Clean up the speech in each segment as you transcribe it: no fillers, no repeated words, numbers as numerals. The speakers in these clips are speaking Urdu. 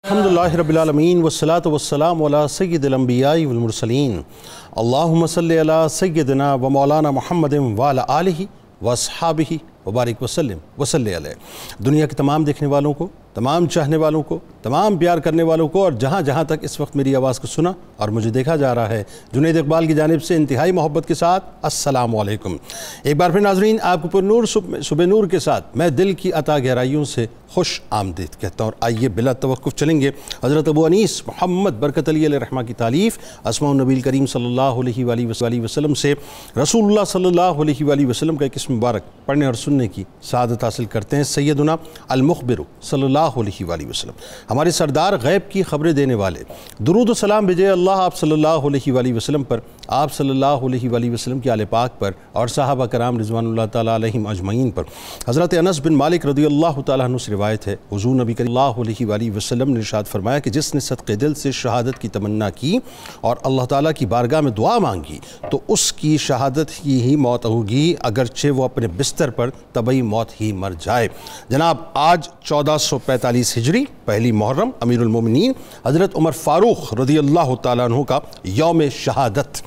الحمدللہ رب العالمین والصلاة والسلام علی سید الانبیاء والمرسلین اللہم صلی علی سیدنا و مولانا محمد وعلی آلہ واصحابہ وبارک وسلم وصلی علیہ۔ دنیا کے تمام دیکھنے والوں کو، تمام چاہنے والوں کو، تمام پیار کرنے والوں کو اور جہاں جہاں تک اس وقت میری آواز کو سنا اور مجھے دیکھا جا رہا ہے، جنید اقبال کی جانب سے انتہائی محبت کے ساتھ السلام علیکم۔ ایک بار پھر ناظرین، آپ کو پر نور صبح نور کے ساتھ میں دل کی عطا گہرائیوں سے خوش آمدید کہتا ہوں، اور آئیے بلا توقف چلیں گے حضرت ابو انیس محمد برکت علی علیہ رحمہ کی تالیف اسماء النبی کریم صلی اللہ علیہ وآلہ وسلم سے رسول اللہ صلی اللہ علیہ وآلہ وسلم کا ایک اسم مبارک پڑھنے اور سننے کی سعادت حاصل کرتے ہیں۔ سیدنا المخبر صلی اللہ علیہ وآلہ وسلم، ہمارے سردار غیب کی خبریں دینے والے، درود و سلام بھیجے اللہ آپ صلی اللہ علیہ وآلہ وسلم پر، آپ صلی اللہ علیہ وآلہ وسلم کی آل پاک پر اور صحابہ کرام رضوان اللہ تعالیٰ علیہم اجمعین پر۔ حضرت انس بن مالک رضی اللہ تعالیٰ عنہ سے روایت ہے، حضور نبی کریم صلی اللہ علیہ وآلہ وسلم نے ارشاد فرمایا کہ جس نے صدقے دل سے شہادت کی تمنا کی اور اللہ تعالیٰ کی بارگاہ میں دعا مانگی تو اس کی شہادت کی ہی موت ہوگی، اگرچہ وہ اپنے بستر پر طبعی موت ہی مر جائے۔ جناب آج 1445 ہجری پہلی محرم، امیر المومنین حضرت عمر فاروق رضی اللہ تعالیٰ عنہ کا یوم شہادت۔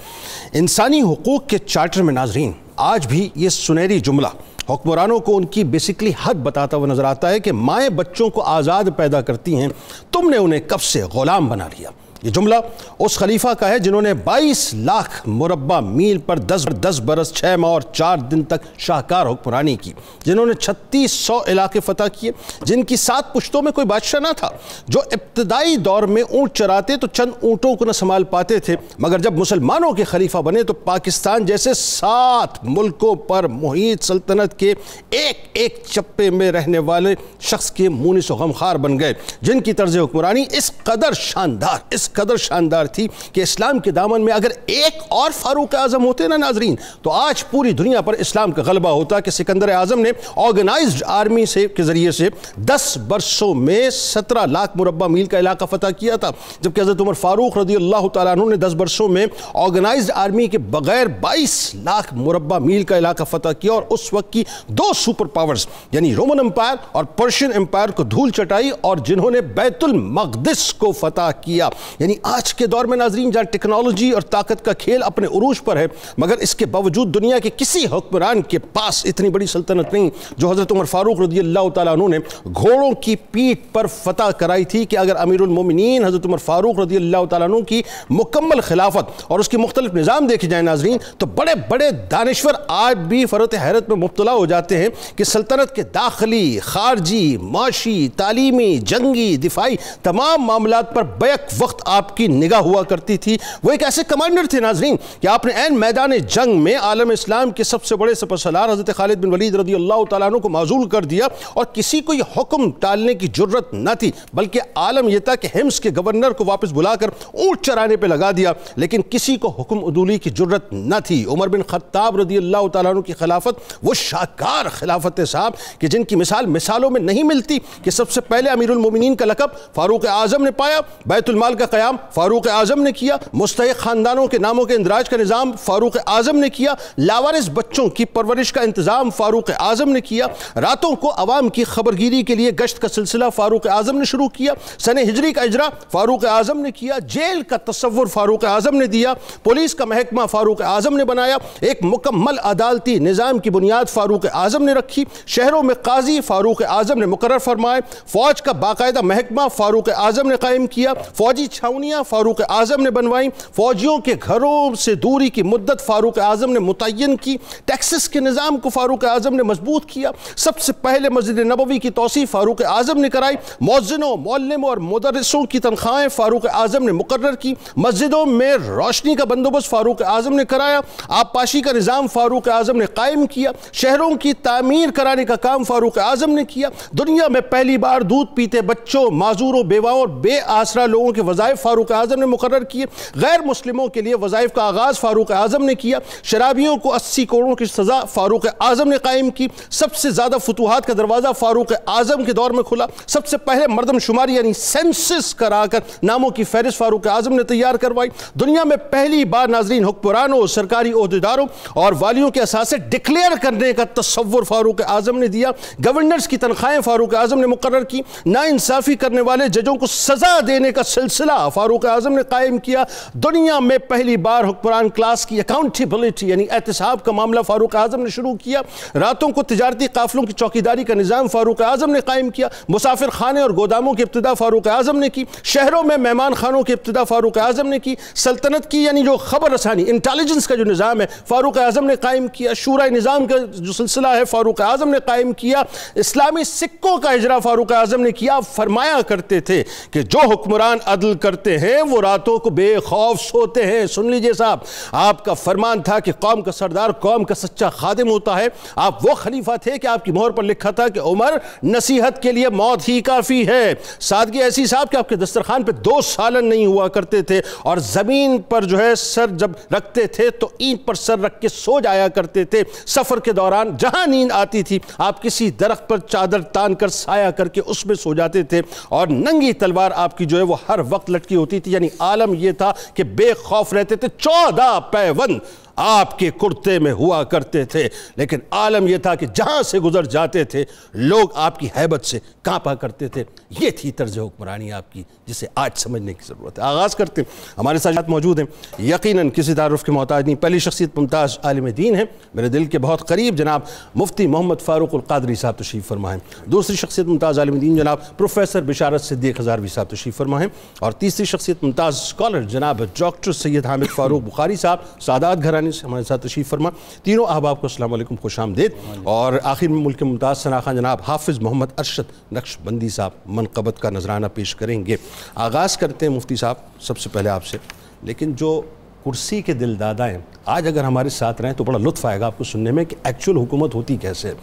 انسانی حقوق کے چارٹر میں ناظرین آج بھی یہ سنہری جملہ حکمرانوں کو ان کی بیسکلی حد بتاتا ہوا نظر آتا ہے کہ مائیں بچوں کو آزاد پیدا کرتی ہیں، تم نے انہیں کب سے غلام بنا لیا۔ یہ جملہ اس خلیفہ کا ہے جنہوں نے 22 لاکھ مربع میل پر 10 برس 6 ماہ اور 4 دن تک شاہکار حکمرانی کی، جنہوں نے 3600 علاقے فتح کیے، جن کی 7 پشتوں میں کوئی بادشاہ نہ تھا، جو ابتدائی دور میں اونٹ چراتے تو چند اونٹوں کو نہ سنبھال پاتے تھے، مگر جب مسلمانوں کے خلیفہ بنے تو پاکستان جیسے 7 ملکوں پر محیط سلطنت کے ایک چپے میں رہنے والے شخص کے مونس و غمخوار بن گئے، جن کی طرز حکمرانی اس قدر شاندار تھی کہ اسلام کے دامن میں اگر ایک اور فاروق اعظم ہوتے نا ناظرین تو آج پوری دنیا پر اسلام کا غلبہ ہوتا کہ سکندر اعظم نے آرگنائزڈ آرمی کے ذریعے سے 10 برسوں میں 17 لاکھ مربع میل کا علاقہ فتح کیا تھا، جبکہ حضرت عمر فاروق رضی اللہ تعالیٰ عنہ نے 10 برسوں میں آرگنائزڈ آرمی کے بغیر 22 لاکھ مربع میل کا علاقہ فتح کیا، اور اس وقت کی 2 سپر پاورز یعنی رومن امپائر اور پرشین امپائر کو دھول چٹائی، اور جنہوں نے بیت المقدس کو فتح کیا۔ یعنی آج کے دور میں ناظرین جہاں ٹیکنالوجی اور طاقت کا کھیل اپنے عروج پر ہے، مگر اس کے باوجود دنیا کے کسی حکمران کے پاس اتنی بڑی سلطنت نہیں جو حضرت عمر فاروق رضی اللہ تعالیٰ عنہ نے گھوڑوں کی پیٹھ پر فتح کرائی تھی کہ اگر امیر المومنین حضرت عمر فاروق رضی اللہ تعالیٰ عنہ کی مکمل خلافت اور اس کے مختلف نظام دیکھے جائیں ناظرین تو بڑے بڑے دانشور آج بھی فرط حیرت میں مبتلا ہو جاتے ہیں کہ سلطنت کے داخلی، خارجی، معاشی، تعلیمی، جنگی، دفاعی تمام معاملات پر بیک وقت آپ کی نگاہ ہوا کرتی تھی۔ وہ ایک ایسے کمانڈر تھے ناظرین کہ آپ نے عین میدان جنگ میں عالم اسلام کے سب سے بڑے سپہ سالار حضرت خالد بن ولید رضی اللہ تعالیٰ عنہ کو معزول کر دیا، اور کسی کو یہ حکم ٹالنے کی جرت نہ تھی، بلکہ عالم یہ تھا کہ حمص کے گورنر کو واپس بلا کر اونٹ چرانے پہ لگا دیا، لیکن کسی کو حکم عدولی کی جرت نہ تھی۔ عمر بن خطاب رضی اللہ تعالیٰ عنہ کی خلافت وہ شاہکار خلافت صاحب کہ جن کی مثالوں میں نہیں ملتی کہ سب سے پہلے امیر المومنین کا لقب فاروق اعظم نے پایا، بیت المال کا قیام فاروق اعظم نے کیا، مستحق خاندانوں کے ناموں کے اندراج کا نظام فاروق اعظم نے کیا، لاوارث بچوں کی پرورش کا انتظام فاروق اعظم نے کیا، راتوں کو عوام کی خبرگیری کے لیے گشت کا سلسلہ فاروق اعظم نے شروع کیا، سن ہجری کا اجرا فاروق اعظم نے کیا، جیل کا تصور فاروق اعظم نے دیا، پولیس کا محکمہ فاروق اعظم نے بنایا، ایک مکمل عدالتی نظام کی بنیاد فاروق اعظم نے رکھی، شہروں میں قاضی فاروق اعظم نے مقرر فرمائے، فوج کا باقاعدہ محکمہ فاروق اعظم نے قائم کیا، فوجی چھاونیاں فاروق اعظم نے بنوائیں، فوجیوں کے گھروں سے دوری کی مدت فاروق اعظم نے متعین کی، ٹیکسز کے نظام کو فاروق اعظم نے مضبوط کیا، سب سے پہلے مسجد نبوی کی توسیع فاروق اعظم نے کرائی، مؤذنوں، معلموں اور مدرسوں کی تنخواہیں فاروق اعظم نے مقرر کی، مسجدوں میں روشنی کا بندوبست فاروق اعظم نے کرایا، آبپاشی کا نظام فاروق اعظم نے قائم کیا، شہروں کی تعمیر کرانے کا کام فاروق اعظم نے کیا، دنیا میں پہلی بار دودھ پیتے بچوں، معذوروں، بیواؤں اور بے آسرا لوگوں کے وظائف وظائف فاروق اعظم نے مقرر کیے، غیر مسلموں کے لیے وظائف کا آغاز فاروق اعظم نے کیا، شرابیوں کو 80 کروڑوں کی سزا فاروق اعظم نے قائم کی، سب سے زیادہ فتوحات کا دروازہ فاروق اعظم کے دور میں کھلا، سب سے پہلے مردم شماری یعنی سینسس کرا کر ناموں کی فہرست فاروق اعظم نے تیار کروائی، دنیا میں پہلی بار ناظرین حکمرانوں، سرکاری عہدیداروں اور والیوں کے اثاثے ڈکلیئر کرنے کا تصور فاروق اعظم نے دیا، گورنرز کی تنخواہیں فاروق اعظم نے مقرر کی، ناانصافی کرنے والے ججوں کو سزا دینے کا سلسلہ فاروق اعظم نے قائم کیا، دنیا میں پہلی بار حکمران کلاس کی اکاؤنٹیبلٹی یعنی احتساب کا معاملہ فاروق اعظم نے شروع کیا، راتوں کو تجارتی قافلوں کی چوکیداری کا نظام فاروق اعظم نے قائم کیا، مسافر خانے اور گوداموں کی ابتدا فاروق اعظم نے کی، شہروں میں مہمان خانوں کی ابتدا فاروق اعظم نے کی، سلطنت کی یعنی جو خبر رسانی انٹیلیجنس کا جو نظام ہے فاروق اعظم نے قائم کیا، شورائے نظام کا جو سلسلہ ہے فاروق اعظم نے قائم کیا، اسلامی سکوں کا اجرا فاروق اعظم نے کیا، فرمایا کرتے تھے کہ جو حکمران عدل کرتے ہیں وہ راتوں کو بے خوف سوتے ہیں۔ سن لیجئے صاحب، آپ کا فرمان تھا کہ قوم کا سردار قوم کا سچا خادم ہوتا ہے، آپ وہ خلیفہ تھے کہ آپ کی مہر پر لکھا تھا کہ عمر نصیحت کے لیے موت ہی کافی ہے، سادگی ایسی صاحب کہ آپ کے دسترخوان پہ 2 سالن نہیں ہوا کرتے تھے اور زمین پر جو ہے سر جب رکھتے تھے تو اینٹ پر سر رکھ کے سو جایا کرتے تھے، سفر کے دوران جہاں نیند آتی تھی آپ کسی درخت پر چادر تان کر سایہ کر کے اس میں سو جاتے تھے اور ننگی تلوار آپ کی جو ہے وہ ہر وقت لٹکی ہوتی تھی، یعنی عالم یہ تھا کہ بے خوف رہتے تھے، 14 پیوند آپ کے کرتے میں ہوا کرتے تھے، لیکن عالم یہ تھا کہ جہاں سے گزر جاتے تھے لوگ آپ کی ہیبت سے کانپا کرتے تھے۔ یہ تھی طرز حکمرانی آپ کی جسے آج سمجھنے کی ضرورت ہے۔ آغاز کرتے ہیں، ہمارے ساتھ موجود ہیں، یقیناً کسی تعارف کے محتاج نہیں، پہلی شخصیت ممتاز عالم دین ہے، میرے دل کے بہت قریب جناب مفتی محمد فاروق القادری صاحب تشریف فرما ہیں، دوسری شخصیت ممتاز عالم دین جناب پروفیسر بشارت صدیق ہزاروی صاحب تشریف فرما ہیں، اور تیسری شخصیت ممتاز اسکالر جناب ڈاکٹر سید حامد فاروق بخاری صاحب سادات گھرانے سے ہمارے ساتھ تشریف فرما۔ تینوں احباب کو السلام علیکم، خوش آمدید۔ اور آخر میں ملک کے ممتاز ثناخواں جناب حافظ محمد ارشد نقش بندی صاحب منقبت کا نذرانہ پیش کریں گے۔ آغاز کرتے ہیں مفتی صاحب سب سے پہلے آپ سے، لیکن جو کرسی کے دل دادا ہیں آج اگر ہمارے ساتھ رہیں تو بڑا لطف آئے گا آپ کو سننے میں کہ ایکچول حکومت ہوتی کیسے ہے۔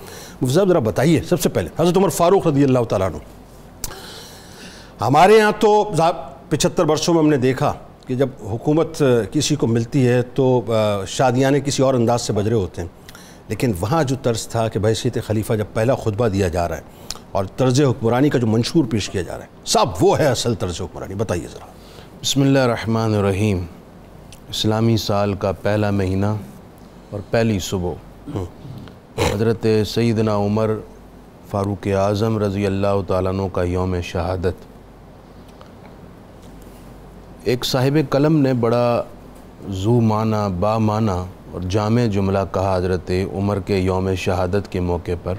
مفتی صاحب ذرا بتائیے سب سے پہلے حضرت عمر فاروق رضی اللہ تعالیٰ عنہ، ہمارے یہاں تو 75 برسوں میں ہم نے دیکھا کہ جب حکومت کسی کو ملتی ہے تو شادیانے کسی اور انداز سے بج رہے ہوتے ہیں، لیکن وہاں جو طرز تھا کہ بحیثیت خلیفہ جب پہلا خطبہ دیا جا رہا ہے اور طرز حکمرانی کا جو منشور پیش کیا جا رہا ہے صاحب وہ ہے اصل طرز حکمرانی، بتائیے ذرا۔ بسم اللہ الرحمن الرحیم، اسلامی سال کا پہلا مہینہ اور پہلی صبح حضرت سیدنا عمر فاروق اعظم رضی اللہ تعالیٰ عنہ کا یوم شہادت۔ ایک صاحب قلم نے بڑا ذو معنی با معنی اور جامع جملہ کہا حضرت عمر کے یوم شہادت کے موقع پر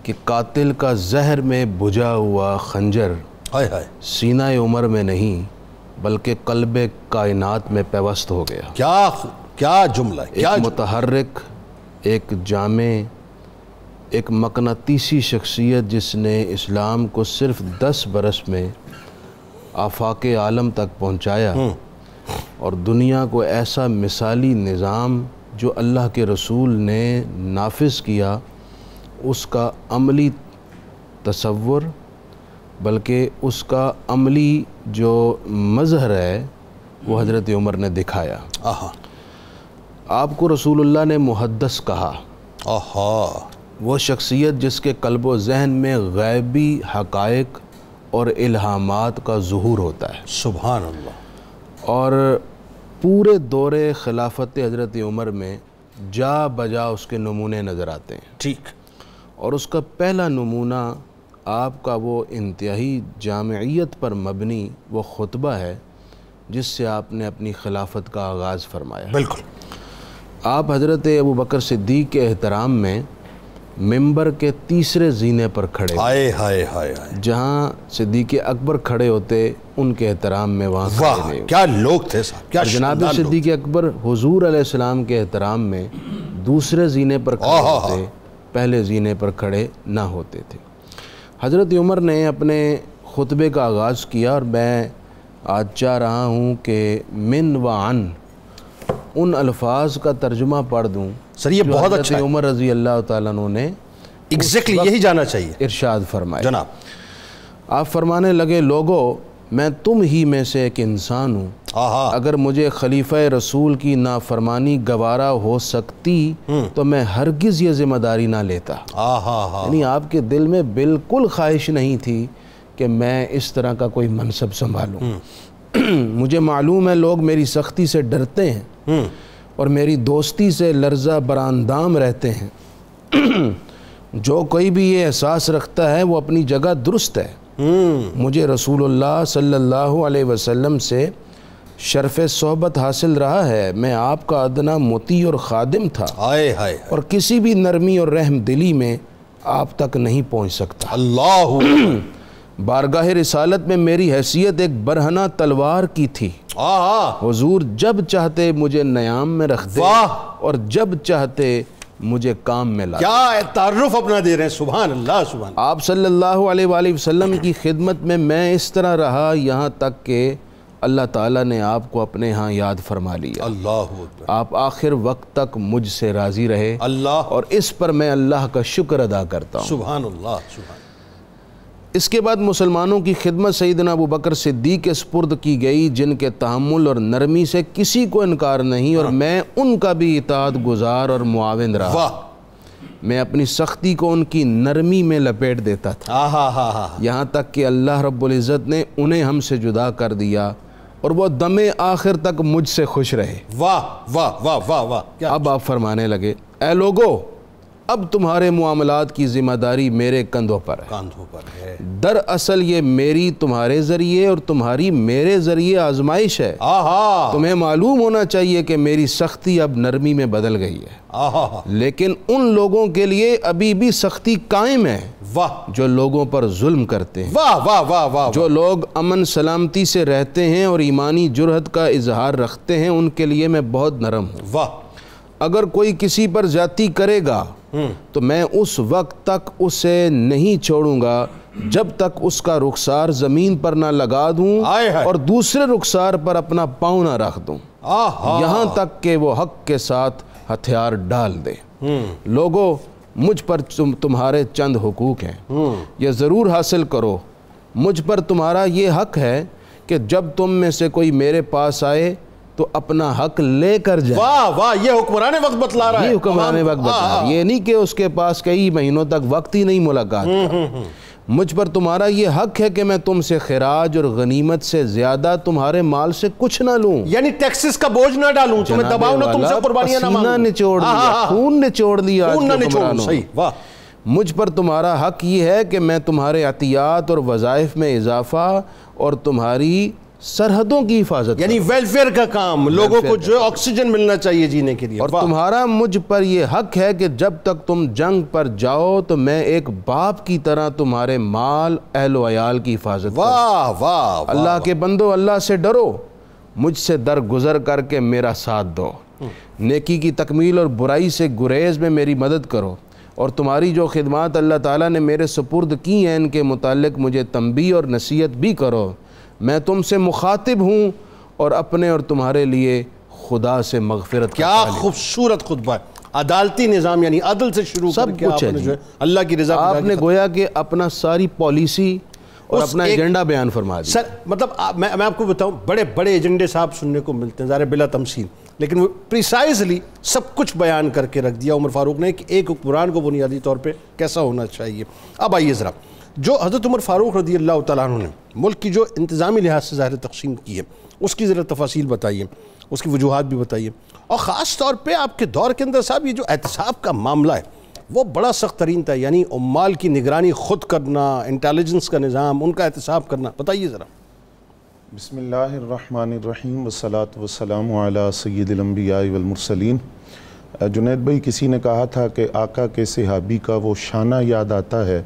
کہ قاتل کا زہر میں بجھا ہوا خنجر سینہ عمر میں نہیں بلکہ قلب کائنات میں پیوست ہو گیا۔ کیا جملہ ہے، ایک متحرک، ایک جامع، ایک مقناطیسی شخصیت جس نے اسلام کو صرف 10 برس میں آفاق عالم تک پہنچایا اور دنیا کو ایسا مثالی نظام جو اللہ کے رسول نے نافذ کیا اس کا عملی تصور بلکہ اس کا عملی جو مظہر ہے وہ حضرت عمر نے دکھایا۔ آپ کو رسول اللہ نے محدث کہا، وہ شخصیت جس کے قلب و ذہن میں غیبی حقائق اور الہامات کا ظہور ہوتا ہے، سبحان اللہ، اور پورے دور خلافت حضرت عمر میں جا بجا اس کے نمونے نظر آتے ہیں۔ ٹھیک، اور اس کا پہلا نمونہ آپ کا وہ انتہائی جامعیت پر مبنی وہ خطبہ ہے جس سے آپ نے اپنی خلافت کا آغاز فرمایا۔ بالکل، آپ حضرت ابوبکر صدیق کے احترام میں ممبر کے تیسرے زینے پر کھڑے، جہاں صدیق اکبر کھڑے ہوتے ان کے احترام میں وہاں کھڑے نہیں۔ کیا لوگ تھے صاحب، کیا جناب صدیق اکبر حضور علیہ السلام کے احترام میں دوسرے زینے پر کھڑے ہوتے، پہلے زینے پر کھڑے نہ ہوتے تھے۔ حضرت عمر نے اپنے خطبے کا آغاز کیا اور میں آج چاہ رہا ہوں کہ من و عن ان الفاظ کا ترجمہ پڑھ دوں سر، یہ بہت اچھا ہے۔ عمر رضی اللہ تعالیٰ عنہ نے ایگزیکٹلی یہی جانا چاہیے ارشاد فرمایا۔ جناب، آپ فرمانے لگے، لوگو میں تم ہی میں سے ایک انسان ہوں، اگر مجھے خلیفہ رسول کی نافرمانی گوارا ہو سکتی تو میں ہرگز یہ ذمہ داری نہ لیتا۔ یعنی آپ کے دل میں بالکل خواہش نہیں تھی کہ میں اس طرح کا کوئی منصب سنبھالوں۔ مجھے معلوم ہے لوگ میری سختی سے ڈرتے ہیں اور میری دوستی سے لرزہ براندام رہتے ہیں۔ جو کوئی بھی یہ احساس رکھتا ہے وہ اپنی جگہ درست ہے۔ مجھے رسول اللہ صلی اللہ علیہ وسلم سے شرف صحبت حاصل رہا ہے، میں آپ کا ادنا مطیع اور خادم تھا اور کسی بھی نرمی اور رحم دلی میں آپ تک نہیں پہنچ سکتا۔ اللہ بارگاہ رسالت میں میری حیثیت ایک برہنہ تلوار کی تھی۔ حضور جب چاہتے مجھے نیام میں رکھ دے اور جب چاہتے مجھے کام میں لا۔ کیا تعارف اپنا دے رہے ہیں، سبحان اللہ سبحان اللہ۔ آپ صلی اللہ علیہ وآلہ وسلم کی خدمت میں اس طرح رہا یہاں تک کہ اللہ تعالیٰ نے آپ کو اپنے ہاں یاد فرما لیا۔ اللہ اکبر۔ آپ آخر وقت تک مجھ سے راضی رہے اللہ، اور اس پر میں اللہ کا شکر ادا کرتا ہوں۔ سبحان اللہ سبحان۔ اس کے بعد مسلمانوں کی خدمت سیدنا ابو بکر صدیق کے سپرد کی گئی، جن کے تحمل اور نرمی سے کسی کو انکار نہیں، اور میں ان کا بھی اطاعت گزار اور معاون رہا۔ میں اپنی سختی کو ان کی نرمی میں لپیٹ دیتا تھا، یہاں تک کہ اللہ رب العزت نے انہیں ہم سے جدا کر دیا اور وہ دم آخر تک مجھ سے خوش رہے۔ واہ واہ واہ واہ واہ۔ اب آپ فرمانے لگے، اے لوگو، اب تمہارے معاملات کی ذمہ داری میرے کندھوں پر ہے۔ دراصل یہ میری تمہارے ذریعے اور تمہاری میرے ذریعے آزمائش ہے۔ تمہیں معلوم ہونا چاہیے کہ میری سختی اب نرمی میں بدل گئی ہے، لیکن ان لوگوں کے لیے ابھی بھی سختی قائم ہے جو لوگوں پر ظلم کرتے ہیں۔ جو لوگ امن سلامتی سے رہتے ہیں اور ایمانی جرأت کا اظہار رکھتے ہیں، ان کے لیے میں بہت نرم ہوں۔ اگر کوئی کسی پر زیادتی کرے گا تو میں اس وقت تک اسے نہیں چھوڑوں گا جب تک اس کا رخسار زمین پر نہ لگا دوں اور دوسرے رخسار پر اپنا پاؤں نہ رکھ دوں، یہاں تک کہ وہ حق کے ساتھ ہتھیار ڈال دے۔ لوگو، مجھ پر تمہارے چند حقوق ہیں، یہ ضرور حاصل کرو۔ مجھ پر تمہارا یہ حق ہے کہ جب تم میں سے کوئی میرے پاس آئے تو اپنا حق لے کر جائے۔ واہ واہ، یہ حکمران وقت بتلا رہا ہے۔ یہ حکمران وقت بتلا رہا ہے، یہ نہیں کہ اس کے پاس کئی مہینوں تک وقت ہی نہیں ملاقات کا۔ مجھ پر تمہارا یہ حق ہے کہ میں تم سے خراج اور غنیمت سے زیادہ تمہارے مال سے کچھ نہ لوں، یعنی ٹیکسز کا بوجھ نہ ڈالوں، تمہیں دباؤ نہ، تم سے قربانیاں نہ مانگوں۔ پسینہ نچوڑ دیا، خون نچوڑ دیا آج کے حکمرانوں۔ صحیح، واہ۔ مجھ پر تمہارا حق یہ ہے کہ میں تمہارے عطیات اور وظائف میں اضافہ اور تمہاری سرحدوں کی حفاظت، یعنی ویلفیئر کا کام، لوگوں کو جو آکسیجن ملنا چاہیے جینے کے لیے۔ اور تمہارا مجھ پر یہ حق ہے کہ جب تک تم جنگ پر جاؤ تو میں ایک باپ کی طرح تمہارے مال، اہل و عیال کی حفاظت کروں۔ واہ واہ۔ اللہ کے بندو، اللہ سے ڈرو، مجھ سے درگزر کر کے میرا ساتھ دو، نیکی کی تکمیل اور برائی سے گریز میں میری مدد کرو، اور تمہاری جو خدمات اللہ تعالیٰ نے میرے سپرد کی ہیں ان کے متعلق مجھے تنبیہ اور نصیحت بھی کرو۔ میں تم سے مخاطب ہوں اور اپنے اور تمہارے لیے خدا سے مغفرت۔ کیا خوبصورت خطبہ ہے، عدالتی نظام، یعنی عدل سے شروع کر کے آپ نے جو ہے اللہ کی رضا، آپ نے گویا کہ اپنا ساری پالیسی اور اپنا ایجنڈا بیان فرما دیا۔ سر مطلب میں آپ کو بتاؤں، بڑے بڑے ایجنڈے صاحب سننے کو ملتے ہیں ظاہر بلا تمثیل، لیکن وہ پریسائزلی سب کچھ بیان کر کے رکھ دیا عمر فاروق نے کہ ایک حکمران کو بنیادی طور پہ کیسا ہونا چاہیے۔ اب آئیے ذرا، جو حضرت عمر فاروق رضی اللہ تعالیٰ عنہ نے ملک کی جو انتظامی لحاظ سے ظاہر تقسیم کی ہے، اس کی ذرا تفاصیل بتائیے، اس کی وجوہات بھی بتائیے، اور خاص طور پہ آپ کے دور کے اندر صاحب یہ جو احتساب کا معاملہ ہے وہ بڑا سخت ترین تھا، یعنی عمال کی نگرانی خود کرنا، انٹیلیجنس کا نظام، ان کا احتساب کرنا، بتائیے ذرا۔ بسم اللہ الرحمن الرحیم والصلاة والسلام علی سید الانبیاء والمرسلین۔ جنید بھائی، کسی نے کہا تھا کہ آقا کے صحابی کا وہ شانہ یاد آتا ہے،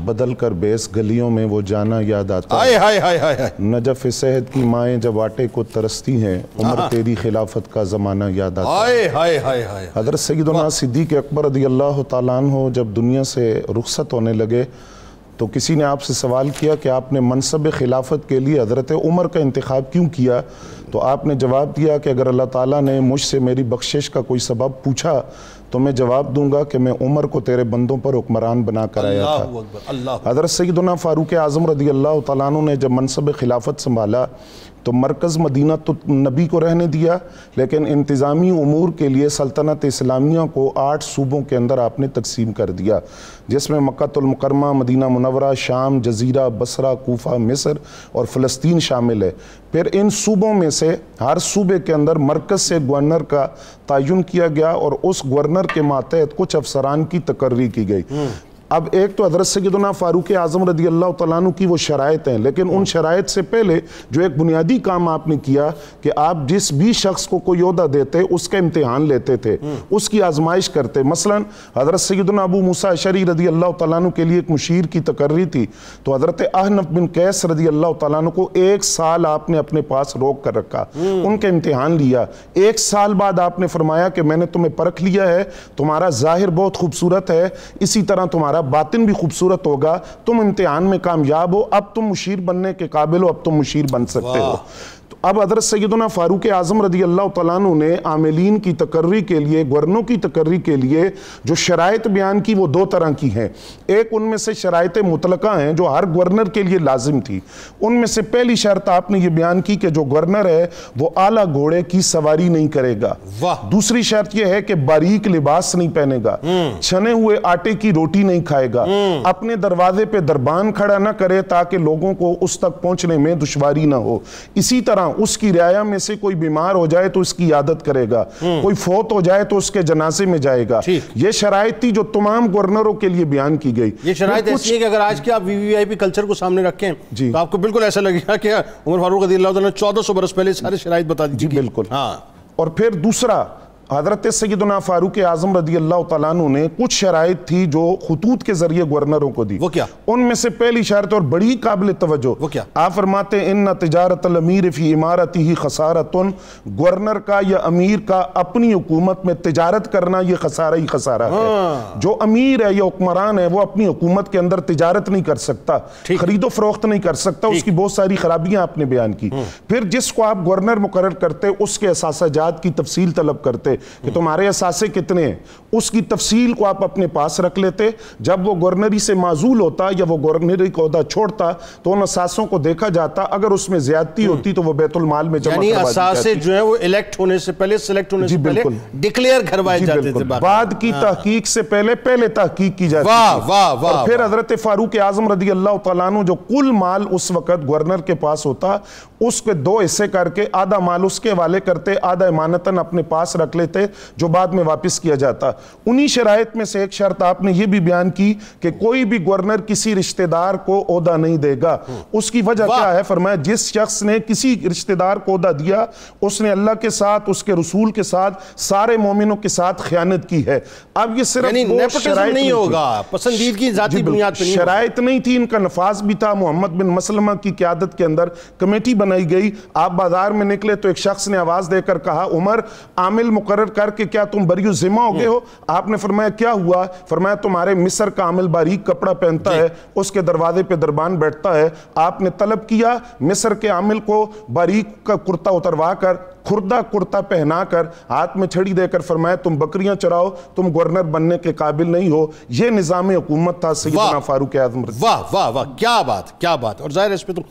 بدل کر بیس گلیوں میں وہ جانا یاد آتا ہے، نجف صحت کی مائیں جب آٹے کو ترستی ہیں، عمر تیری خلافت کا زمانہ یاد آتا ہے۔ حضرت سیدنا صدیق اکبر رضی اللہ تعالیٰ عنہ جب دنیا سے رخصت ہونے لگے تو کسی نے آپ سے سوال کیا کہ آپ نے منصب خلافت کے لیے حضرت عمر کا انتخاب کیوں کیا؟ تو آپ نے جواب دیا کہ اگر اللہ تعالیٰ نے مجھ سے میری بخشش کا کوئی سبب پوچھا تو میں جواب دوں گا کہ میں عمر کو تیرے بندوں پر حکمران بنا کر آیا تھا۔ حضرت سیدنا فاروق اعظم رضی اللہ تعالیٰ عنہ نے جب منصب خلافت سنبھالا تو مرکز مدینہ تو نبی کو رہنے دیا، لیکن انتظامی امور کے لیے سلطنت اسلامیہ کو 8 صوبوں کے اندر آپ نے تقسیم کر دیا، جس میں مکہ المکرمہ، مدینہ منورہ، شام، جزیرہ، بصرہ، کوفہ، مصر اور فلسطین شامل ہے۔ پھر ان صوبوں میں سے ہر صوبے کے اندر مرکز سے گورنر کا تعین کیا گیا اور اس گورنر کے ماتحت کچھ افسران کی تقرری کی گئی۔ اب ایک تو حضرت سیدنا فاروق اعظم رضی اللہ تعالیٰ عنہ کی وہ شرائط ہیں، لیکن ان شرائط سے پہلے جو ایک بنیادی کام آپ نے کیا کہ آپ جس بھی شخص کو کوئی عہدہ دیتے اس کا امتحان لیتے تھے، اس کی آزمائش کرتے۔ مثلا حضرت سیدنا ابو موسیٰ اشعری رضی اللہ تعالیٰ عنہ کے لیے ایک مشیر کی تقرری تھی، تو حضرت احنف بن قیس رضی اللہ تعالیٰ عنہ کو 1 سال آپ نے اپنے پاس روک کر رکھا، ان کا امتحان لیا۔ 1 سال بعد آپ نے فرمایا کہ میں نے تمہیں پرکھ لیا ہے، تمہارا ظاہر بہت خوبصورت ہے، اسی طرح تمہارا باطن بھی خوبصورت ہوگا، تم امتحان میں کامیاب ہو، اب تم مشیر بننے کے قابل ہو، اب تم مشیر بن سکتے ہو۔ تو اب حضرت سیدنا فاروق اعظم رضی اللہ تعالیٰ عنہ نے عاملین کی تقرری کے لیے، گورنروں کی تقرری کے لیے جو شرائط بیان کی وہ 2 طرح کی ہیں۔ ایک ان میں سے شرائط مطلقہ ہیں جو ہر گورنر کے لیے لازم تھی۔ ان میں سے پہلی شرط آپ نے یہ بیان کی کہ جو گورنر ہے وہ اعلیٰ گھوڑے کی سواری نہیں کرے گا۔ دوسری شرط یہ ہے کہ باریک لباس نہیں پہنے گا، چھنے ہوئے آٹے کی روٹی نہیں کھائے گا، اپنے دروازے پہ دربان کھڑا نہ کرے تاکہ لوگوں کو اس تک پہنچنے میں دشواری نہ ہو۔ اسی طرح اس کی رعایا میں سے کوئی بیمار ہو جائے تو اس کی عیادت کرے گا، کوئی فوت ہو جائے تو اس کے جنازے میں جائے گا۔ یہ شرائط تھی جو تمام گورنروں کے لیے بیان کی گئی۔ یہ شرائط ایسی ہے کہ اگر آج کے آپ VVIP کلچر کو سامنے رکھیں تو آپ کو بالکل ایسا لگے گا کہ عمر فاروق رضی اللہ عنہ نے 1400 برس پہلے سارے شرائط بتا دی۔ جی بالکل۔ اور پھر دوسرا، حضرت سیدنا فاروق اعظم رضی اللہ تعالیٰ عنہ نے کچھ شرائط تھی جو خطوط کے ذریعے گورنروں کو دی۔ وہ کیا؟ ان میں سے پہلی شرط اور بڑی قابل توجہ، وہ کیا؟ آپ فرماتے ہیں ان تجارت الامیر فی امارتہ خسارۃ، گورنر کا یا امیر کا اپنی حکومت میں تجارت کرنا یہ خسارہ ہی خسارہ ہے۔ جو امیر ہے یا حکمران ہے وہ اپنی حکومت کے اندر تجارت نہیں کر سکتا، خرید و فروخت نہیں کر سکتا، اس کی بہت ساری خرابیاں آپ نے بیان کی۔ پھر جس کو آپ گورنر مقرر کرتے اس کے اثاثہ جات کی تفصیل طلب کرتے کہ تمہارے اثاثے کتنے ہیں، اس کی تفصیل کو آپ اپنے پاس رکھ لیتے۔ جب وہ گورنری سے معزول ہوتا یا وہ گورنری کو عہدہ چھوڑتا تو ان اثاثوں کو دیکھا جاتا، اگر اس میں زیادتی ہوتی تو وہ بیت المال میں جمع کروا دی جاتی۔ یعنی اثاثے جو ہیں وہ الیکٹ ہونے سے پہلے، سلیکٹ ہونے سے پہلے ڈکلیئر کروائے جاتے تھے، بعد کی تحقیق سے پہلے تحقیق کی جاتی تھی۔ اور پھر حضرت فاروق اعظم رضی اللہ تعالیٰ عنہ جو کل مال اس وقت گورنر کے پاس ہوتا اس کے 2 حصے کر کے آدھا مال اس کے حوالے کرتے، آدھا امانتاً اپنے پاس رکھ لیتے جو بعد میں واپس کیا جاتا۔ انہی شرائط میں سے ایک شرط آپ نے یہ بھی بیان کی کہ کوئی بھی گورنر کسی رشتہ دار کو عہدہ نہیں دے گا۔ اس کی وجہ کیا ہے؟ فرمایا جس شخص نے کسی رشتہ دار کو عہدہ دیا اس نے اللہ کے ساتھ، اس کے رسول کے ساتھ، سارے مومنوں کے ساتھ خیانت کی ہے۔ اب یہ صرف نیپوٹزم نہیں ہوگا، پسندیدگی ذاتی بنیاد پر نہیں، شرائط نہیں تھی، ان کا نفاذ بھی تھا۔ محمد بن مسلمہ کی قیادت کے اندر کمیٹی بنائی گئی، آپ بازار میں نکلے تو ایک شخص نے آواز دے کر کہا عمر عامل مقرر کر کے کیا تم بری ذمہ ہو گئے ہو؟ آپ نے فرمایا کیا ہوا؟ فرمایا تمہارے مصر کا عامل باریک کپڑا پہنتا ہے، اس کے دروازے پہ دربان بیٹھتا ہے۔ آپ نے طلب کیا مصر کے عامل کو باریک کا کرتا اتروا کر، کھردہ کرتا پہنا کر، ہاتھ میں چھڑی دے کر فرمایا تم بکریاں چراؤ، تم گورنر بننے کے قابل نہیں ہو۔ یہ نظام حکومت تھا سیدنا فاروق اعظم رضی۔ واہ واہ واہ، کیا بات، کیا بات۔ اور ظاہر ہے اس پہ تو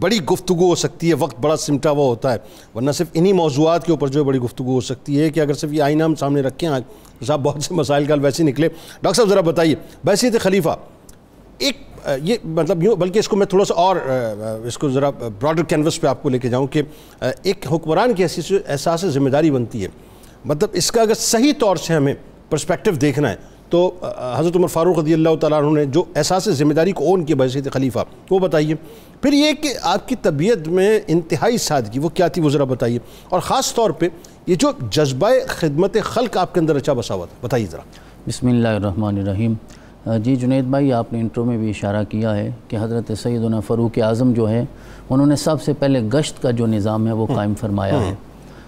بڑی گفتگو ہو سکتی ہے، وقت بڑا سمٹا ہوا ہوتا ہے، ورنہ صرف انہی موضوعات کے اوپر جو بڑی گفتگو ہو سکتی ہے کہ اگر صرف یہ آئینہ ہم سامنے رکھیں آج صاحب بہت سے مسائل کل ویسے نکلے۔ ڈاکٹر صاحب ذرا بتائیے بیعت خلیفہ ایک یہ مطلب یوں، بلکہ اس کو میں تھوڑا سا اور اس کو ذرا براڈر کینوس پہ آپ کو لے کے جاؤں کہ ایک حکمران کی احساس ذمہ داری بنتی ہے، مطلب اس کا اگر صحیح طور سے ہمیں پرسپیکٹو دیکھنا ہے تو حضرت عمر فاروق رضی اللہ تعالیٰ عنہ نے جو احساس ذمہ داری کو اون کیا بحیثیت خلیفہ وہ بتائیے۔ پھر یہ کہ آپ کی طبیعت میں انتہائی سادگی وہ کیا تھی وہ ذرا بتائیے، اور خاص طور پہ یہ جو جذبہ خدمت خلق آپ کے اندر اچھا بسا ہوا تھا بتائیے ذرا۔ بسم اللہ الرحمن الرحیم۔ جی جنید بھائی، آپ نے انٹرو میں بھی اشارہ کیا ہے کہ حضرت سیدنا فاروق اعظم جو ہے انہوں نے سب سے پہلے گشت کا جو نظام ہے وہ قائم فرمایا ہے،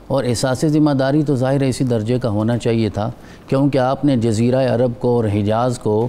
اور احساس ذمہ داری تو ظاہر ہے اسی درجے کا ہونا چاہیے تھا، کیونکہ آپ نے جزیرہ عرب کو اور حجاز کو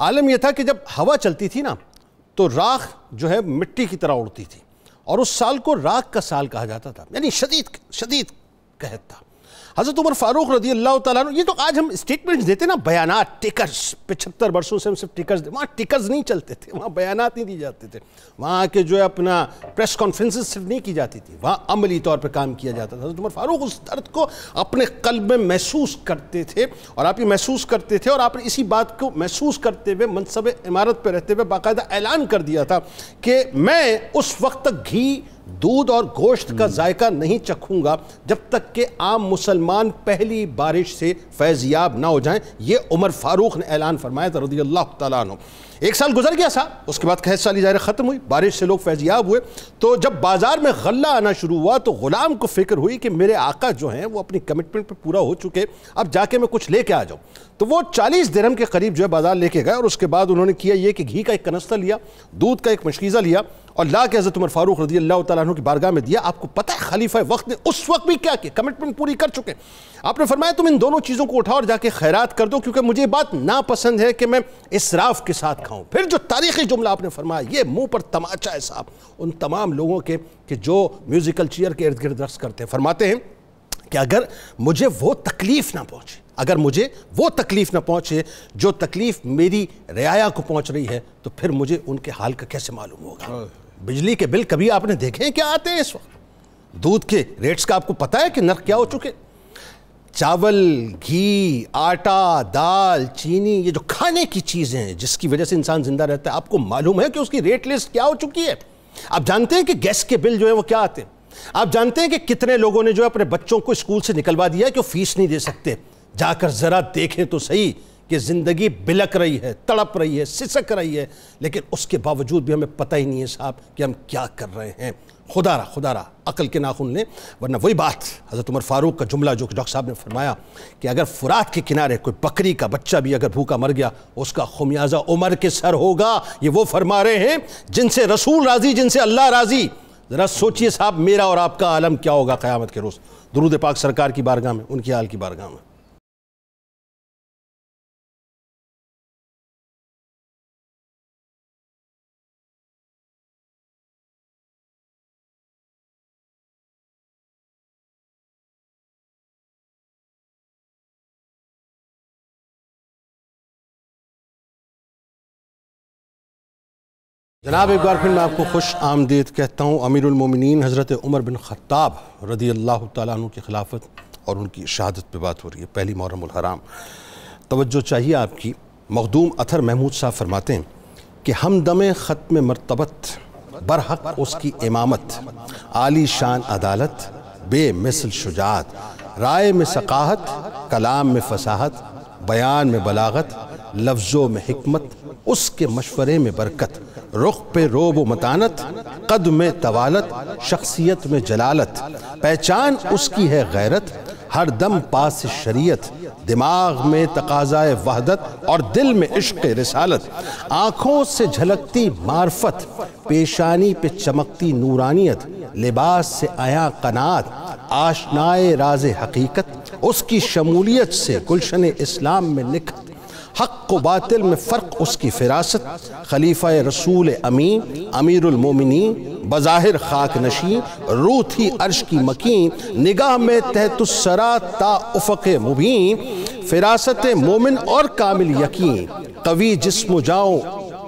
عالم یہ تھا کہ جب ہوا چلتی تھی نا تو راکھ جو ہے مٹی کی طرح اڑتی تھی، اور اس سال کو راکھ کا سال کہا جاتا تھا، یعنی شدید قحط تھا۔ حضرت عمر فاروق رضی اللہ تعالیٰ عنہ، یہ تو آج ہم اسٹیٹمنٹس دیتے نا، بیانات، ٹکرز، 75 برسوں سے ہم صرف ٹکرز، وہاں ٹکرز نہیں چلتے تھے، وہاں بیانات نہیں دی جاتے تھے، وہاں کے جو ہے اپنا پریس کانفرنسز صرف نہیں کی جاتی تھی، وہاں عملی طور پہ کام کیا جاتا تھا۔ حضرت عمر فاروق اس درد کو اپنے قلب میں محسوس کرتے تھے، اور آپ یہ محسوس کرتے تھے، اور آپ نے اسی بات کو محسوس کرتے ہوئے منصب امارت پہ رہتے ہوئے باقاعدہ اعلان کر دیا تھا کہ میں اس وقت تک گھی، دودھ اور گوشت کا ذائقہ نہیں چکھوں گا جب تک کہ عام مسلمان پہلی بارش سے فیض یاب نہ ہو جائیں۔ یہ عمر فاروق نے اعلان فرمایا تھا رضی اللہ تعالیٰ عنہ۔ ایک سال گزر گیا صاحب، اس کے بعد قحط سالی ظاہر ختم ہوئی، بارش سے لوگ فیض یاب ہوئے، تو جب بازار میں غلہ آنا شروع ہوا تو غلام کو فکر ہوئی کہ میرے آقا جو ہیں وہ اپنی کمٹمنٹ پہ پورا ہو چکے، اب جا کے میں کچھ لے کے آ جاؤں۔ تو وہ 40 درہم کے قریب جو ہے بازار لے کے گئے، اور اس کے بعد انہوں نے کیا یہ کہ گھی کا ایک کنستہ لیا، دودھ کا ایک مشکیزہ لیا، اور لا کے حضرت عمر فاروق رضی اللہ تعالیٰ عنہ کی بارگاہ میں دیا۔ آپ کو پتہ ہے خلیفہ وقت نے اس وقت بھی کیا کیا، کمٹمنٹ پوری کر چکے۔ آپ نے فرمایا تم ان دونوں چیزوں کو اٹھاؤ اور جا کے خیرات کر دو، کیونکہ مجھے یہ بات ناپسند ہے کہ میں اسراف کے ساتھ کھاؤں۔ پھر جو تاریخی جملہ آپ نے فرمایا، یہ منہ پر تماچا ہے صاحب ان تمام لوگوں کے کہ جو میوزیکل چیئر کے ارد گرد رقص کرتے ہیں۔ فرماتے ہیں کہ اگر مجھے وہ تکلیف نہ پہنچے، اگر مجھے وہ تکلیف نہ پہنچے جو تکلیف میری رعایا کو پہنچ رہی ہے، تو پھر مجھے ان کے حال کا کیسے معلوم ہوگا۔ بجلی کے بل کبھی آپ نے دیکھے ہیں کیا آتے ہیں اس وقت؟ دودھ کے ریٹس کا آپ کو پتہ ہے کہ نرخ کیا ہو چکے؟ چاول، گھی، آٹا، دال، چینی، یہ جو کھانے کی چیزیں ہیں جس کی وجہ سے انسان زندہ رہتا ہے، آپ کو معلوم ہے کہ اس کی ریٹ لسٹ کیا ہو چکی ہے؟ آپ جانتے ہیں کہ گیس کے بل جو ہیں وہ کیا آتے ہیں؟ آپ جانتے ہیں کہ کتنے لوگوں نے جو اپنے بچوں کو اسکول سے نکلوا دیا ہے کہ وہ فیس نہیں دے سکتے؟ جا کر ذرا دیکھیں تو صحیح کہ زندگی بلک رہی ہے، تڑپ رہی ہے، سسک رہی ہے، لیکن اس کے باوجود بھی ہمیں پتہ ہی نہیں ہے صاحب کہ ہم کیا کر رہے ہیں۔ خدا را عقل کے ناخن لیں، ورنہ وہی بات حضرت عمر فاروق کا جملہ جو کہ ڈاکٹر صاحب نے فرمایا کہ اگر فرات کے کنارے کوئی بکری کا بچہ بھی اگر بھوکا مر گیا، اس کا خمیازہ عمر کے سر ہوگا۔ یہ وہ فرما رہے ہیں جن سے رسول راضی، جن سے اللہ راضی۔ ذرا سوچئے صاحب میرا اور آپ کا عالم کیا ہوگا قیامت کے روز۔ درود پاک سرکار کی بارگاہ میں، ان کی آل کی بارگاہ میں۔ جناب ایک بار پھر میں آپ کو خوش آمدید کہتا ہوں۔ امیر المومنین حضرت عمر بن خطاب رضی اللہ تعالیٰ عنہ کی خلافت اور ان کی شہادت پہ بات ہو رہی ہے، پہلی محرم الحرام۔ توجہ چاہیے آپ کی۔ مخدوم اطہر محمود صاحب فرماتے ہیں کہ ہمدم ختم مرتبت، برحق اس کی امامت، عالی شان عدالت، بے مثل شجاعت، رائے میں ثقاہت، کلام میں فصاحت، بیان میں بلاغت، لفظوں میں حکمت، اس کے مشورے میں برکت، رخ پہ روب و متانت، قد میں طوالت، شخصیت میں جلالت، پہچان اس کی ہے غیرت، ہر دم پاس شریعت، دماغ میں تقاضائے وحدت اور دل میں عشق رسالت، آنکھوں سے جھلکتی معرفت، پیشانی پہ چمکتی نورانیت، لباس سے عیاں قناعت، آشنائے راز حقیقت، اس کی شمولیت سے گلشن اسلام میں نکھت، حق و باطل میں فرق اس کی فراست، خلیفہ رسول امین، امیر المومنین، بظاہر خاک نشین، روح تھی عرش کی مکین، نگاہ میں تحت السرا تا افق مبین، فراست مومن اور کامل یقین، قوی جسم و جاؤ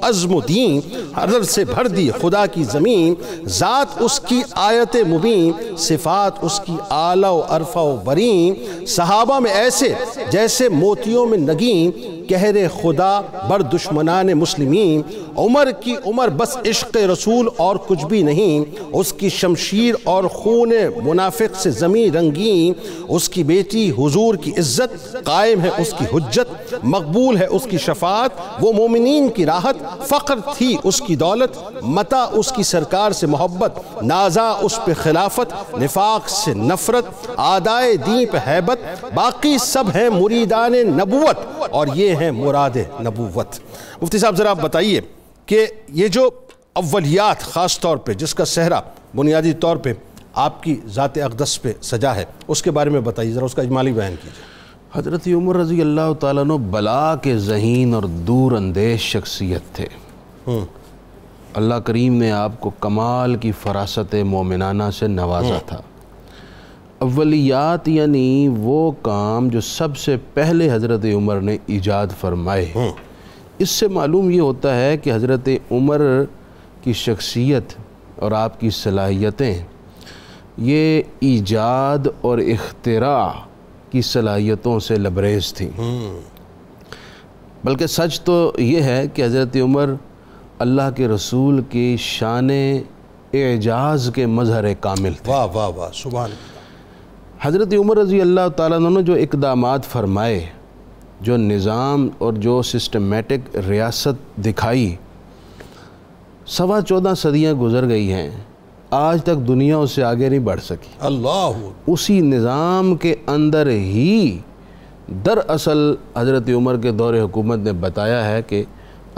عزم و دین، حضر سے بھر دی خدا کی زمین، ذات اس کی آیت مبین، صفات اس کی اعلیٰ و عرفہ و برین، صحابہ میں ایسے جیسے موتیوں میں نگین، کہر خدا بر دشمنان مسلمین، عمر کی عمر بس عشق رسول اور کچھ بھی نہیں، اس کی شمشیر اور خون منافق سے زمین رنگین، اس کی بیٹی حضور کی عزت، قائم ہے اس کی حجت، مقبول ہے اس کی شفاعت، وہ مومنین کی راحت، فقر تھی اس کی دولت، متا اس کی سرکار سے محبت، نازا اس پہ خلافت، نفاق سے نفرت، آدائے دین پہ حیبت، باقی سب ہیں مریدان نبوت اور یہ ہیں مراد نبوت۔ مفتی صاحب ذرا آپ بتائیے کہ یہ جو اولیات خاص طور پہ جس کا صحرا بنیادی طور پہ آپ کی ذات اقدس پہ سجا ہے، اس کے بارے میں بتائیے ذرا، اس کا اجمالی بیان کیجئے۔ حضرت عمر رضی اللہ تعالیٰ عنہ بلا کے ذہین اور دور اندیش شخصیت تھے. اللہ کریم نے آپ کو کمال کی فراست مومنانہ سے نوازا تھا. اولیات یعنی وہ کام جو سب سے پہلے حضرت عمر نے ایجاد فرمائے. اس سے معلوم یہ ہوتا ہے کہ حضرت عمر کی شخصیت اور آپ کی صلاحیتیں یہ ایجاد اور اختراع کی صلاحیتوں سے لبریز تھیں. بلکہ سچ تو یہ ہے کہ حضرت عمر اللہ کے رسول کی شان اعجاز کے مظہر کامل تھے. واہ واہ واہ سبحان. حضرت عمر رضی اللہ تعالیٰ عنہ نے جو اقدامات فرمائے، جو نظام اور جو سسٹمیٹک ریاست دکھائی، 14.25 صدیاں گزر گئی ہیں، آج تک دنیا اس سے آگے نہیں بڑھ سکی. اللہ. اسی نظام کے اندر ہی دراصل حضرت عمر کے دور حکومت نے بتایا ہے کہ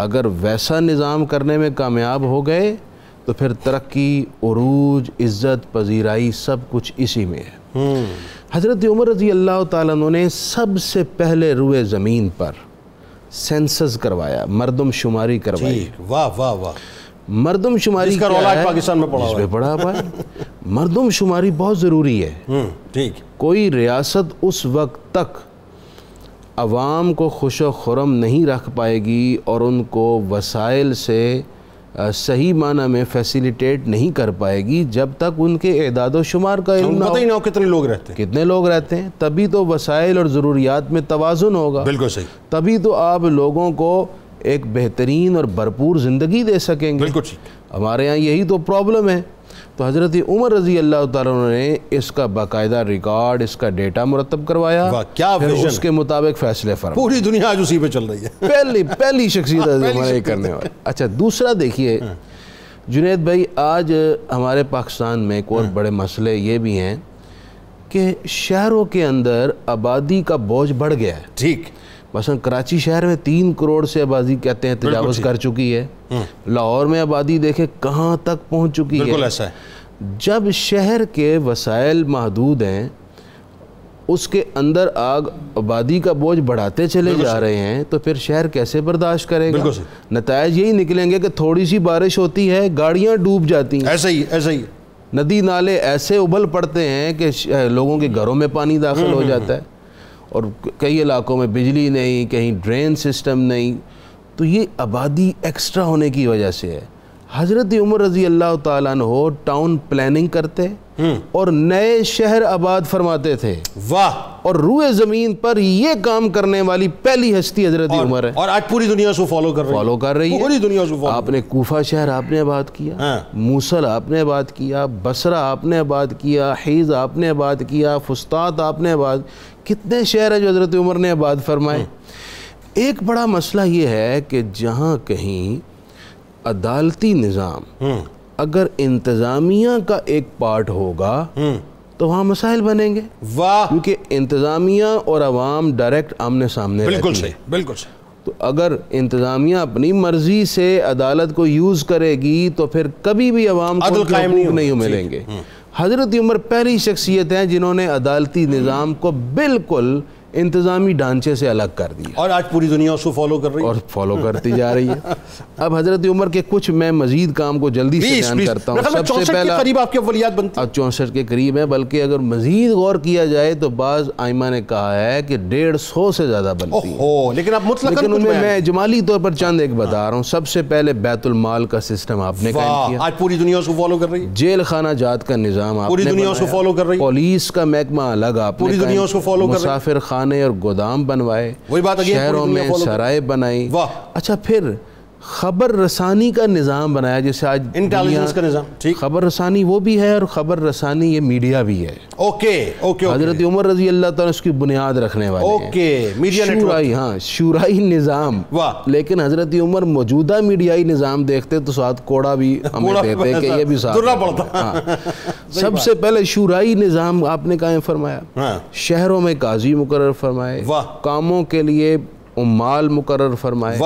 اگر ویسا نظام کرنے میں کامیاب ہو گئے تو پھر ترقی، عروج، عزت، پذیرائی سب کچھ اسی میں ہے. حضرت عمر رضی اللہ تعالیٰ عنہ نے سب سے پہلے روئے زمین پر سینسس کروایا، مردم شماری کروائی. واہ واہ واہ. مردم شماری جس کا رول آج پاکستان میں پڑا ہوا ہے. پڑا ہوا ہے. مردم شماری بہت ضروری ہے. ٹھیک. کوئی ریاست اس وقت تک عوام کو خوش و خرم نہیں رکھ پائے گی اور ان کو وسائل سے صحیح معنی میں فیسیلیٹیٹ نہیں کر پائے گی جب تک ان کے اعداد و شمار کا علم نہ ہو. پتہ ہی نہ ہو کتنے لوگ رہتے ہیں. کتنے لوگ رہتے ہیں. تبھی تو وسائل اور ضروریات میں توازن ہوگا. بالکل صحیح. تبھی تو آپ لوگوں کو ایک بہترین اور بھرپور زندگی دے سکیں گے. بالکل ٹھیک. ہمارے ہاں یہی تو پرابلم ہے. تو حضرت عمر رضی اللہ تعالیٰ عنہ نے اس کا باقاعدہ ریکارڈ، اس کا ڈیٹا مرتب کروایا. کیا پھر اس کے مطابق فیصلے فرمائے. پوری دنیا آج اسی پہ چل رہی ہے. پہلی شخصیت ہمارے کرنے والی. اچھا دوسرا دیکھیے جنید بھائی، آج ہمارے پاکستان میں ایک اور بڑے مسئلے یہ بھی ہیں کہ شہروں کے اندر آبادی کا بوجھ بڑھ گیا ہے. ٹھیک. مثلا کراچی شہر میں 3 کروڑ سے آبادی کہتے ہیں تجاوز کر چکی ہے. لاہور میں آبادی دیکھیں کہاں تک پہنچ چکی ہے. بالکل ایسا ہے. جب شہر کے وسائل محدود ہیں، اس کے اندر آبادی کا بوجھ بڑھاتے چلے جا رہے ہیں، تو پھر شہر کیسے برداشت کرے گا؟ نتائج یہی نکلیں گے کہ تھوڑی سی بارش ہوتی ہے گاڑیاں ڈوب جاتی ہیں. ایسا ہی. ندی نالے ایسے ابل پڑتے ہیں کہ لوگوں کے گھروں میں پانی داخل ہو جاتا ہے. اور کئی علاقوں میں بجلی نہیں، کہیں ڈرین سسٹم نہیں. تو یہ آبادی ایکسٹرا ہونے کی وجہ سے ہے. حضرت عمر رضی اللہ تعالیٰ عنہ ٹاؤن پلاننگ کرتے اور نئے شہر آباد فرماتے تھے. واہ. اور روئے زمین پر یہ کام کرنے والی پہلی ہستی حضرت عمر ہے. اور آج پوری دنیا اس کو فالو کر رہی ہے. پوری دنیا اس کو. آپ نے کوفہ شہر آپ نے آباد کیا، موصل آپ نے آباد کیا، بصرہ آپ نے آباد کیا، حیض آپ نے آباد کیا، فسطاط آپ نے آباد. کتنے شہر ہیں جو حضرت عمر نے آباد فرمائے. ایک بڑا مسئلہ یہ ہے کہ جہاں کہیں عدالتی نظام اگر انتظامیہ کا ایک پارٹ ہوگا تو وہاں مسائل بنیں گے. واہ. کیونکہ انتظامیہ اور عوام ڈائریکٹ آمنے سامنے رہتی ہیں. بالکل صحیح. بالکل صحیح. تو اگر انتظامیہ اپنی مرضی سے عدالت کو یوز کرے گی تو پھر کبھی بھی عوام کو عدل قائم نہیں ملیں گے. حضرت عمر پہلی شخصیت ہیں جنہوں نے عدالتی نظام کو بالکل انتظامی ڈھانچے سے الگ کر دیا. اور آج پوری دنیا اس کو فالو کر رہی ہے. اور فالو کرتی جا رہی ہے. اب حضرت عمر کے کچھ میں مزید کام کو جلدی سے بیان کرتا ہوں. سب سے پہلا 64 کے قریب آپ کی اولیات بنتی ہیں. 64 کے قریب ہے، بلکہ اگر مزید غور کیا جائے تو بعض ائمہ نے کہا ہے کہ 150 سے زیادہ بنتی ہیں. لیکن اب مطلقاً میں اجمالی طور پر چند ایک بتا رہا ہوں. سب سے پہلے بیت المال کا سسٹم آپ نے قائم کیا. آج پوری دنیا اس کو فالو کر رہی ہے. جیل خانہ جات کا نظام آپ نے پوری دنیا اس کو فالو کر رہی ہے. پولیس کا محکمہ الگ آپ نے پوری دنیا اس کو فالو کر رہی ہے. مسافر خانے اور گودام بنوائے. وہی بات شہروں میں سرائے بنائی. اچھا پھر خبر رسانی کا نظام بنایا، جیسے آج انٹیلیجنس کا نظام. ٹھیک. خبر رسانی وہ بھی ہے اور خبر رسانی یہ میڈیا بھی ہے. اوکے. حضرت عمر رضی اللہ تعالیٰ اس کی بنیاد رکھنے والے ہیں. Media network. شورائی نظام. لیکن حضرت عمر موجودہ میڈیائی نظام دیکھتے تو ساتھ کوڑا بھی ہمیں دیتے کہ یہ بھی ساتھ پڑتا. سب سے پہلے شورائی نظام آپ نے قائم فرمایا. شہروں میں قاضی مقرر فرمائے. کاموں کے لیے عمال مقرر فرمائے.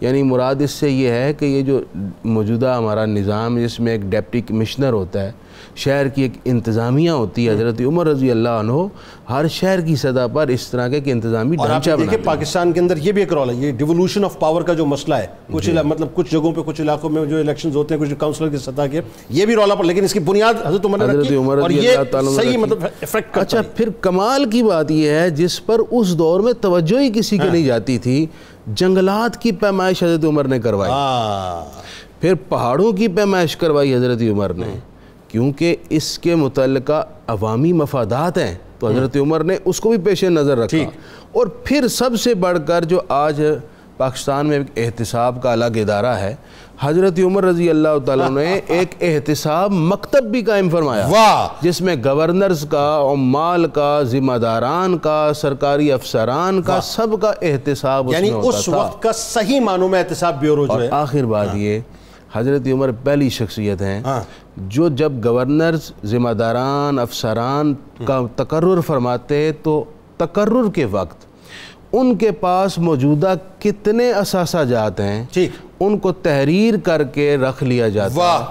یعنی مراد اس سے یہ ہے کہ یہ جو موجودہ ہمارا نظام جس میں ایک ڈپٹی کمشنر ہوتا ہے, شہر کی ایک انتظامیہ ہوتی ہے, حضرت عمر رضی اللہ عنہ ہر شہر کی سطح پر اس طرح کے انتظامی ڈھانچہ بنا. دیکھیں پاکستان کے اندر یہ بھی ایک رول ہے, یہ ڈیولوشن آف پاور کا جو مسئلہ ہے, کچھ مطلب کچھ جگہوں پہ کچھ علاقوں میں جو الیکشنز ہوتے ہیں کچھ کاؤنسلر کی سطح کے, یہ بھی رول ہے, لیکن اس کی بنیاد حضرت عمر نے رکھی اور یہ صحیح مطلب افیکٹ کرتا ہے. اچھا پھر کمال کی بات یہ ہے جس پر اس دور میں توجہ ہی کسی کی نہیں جاتی تھی, جنگلات کی پیمائش حضرت عمر نے کروائی, پھر پہاڑوں کی پیمائش کروائی حضرت عمر نے, کیونکہ اس کے متعلقہ عوامی مفادات ہیں تو حضرت عمر نے اس کو بھی پیش نظر رکھا. اور پھر سب سے بڑھ کر جو آج پاکستان میں ایک احتساب کا الگ ادارہ ہے, حضرت عمر رضی اللہ تعالیٰ نے ایک احتساب مکتب بھی قائم فرمایا, جس میں گورنرز کا, عمال کا, ذمہ داران کا, سرکاری افسران کا, سب کا احتساب اس میں ہوتا تھا. یعنی اس وقت کا صحیح معنوں میں احتساب بیورو جو ہے. اور آخر بات یہ, حضرت عمر پہلی شخصیت ہیں جو جب گورنرز, ذمہ داران, افسران کا تقرر فرماتے تو تقرر کے وقت ان کے پاس موجودہ کتنے اثاثہ جات ہیں ان کو تحریر کر کے رکھ لیا جاتا.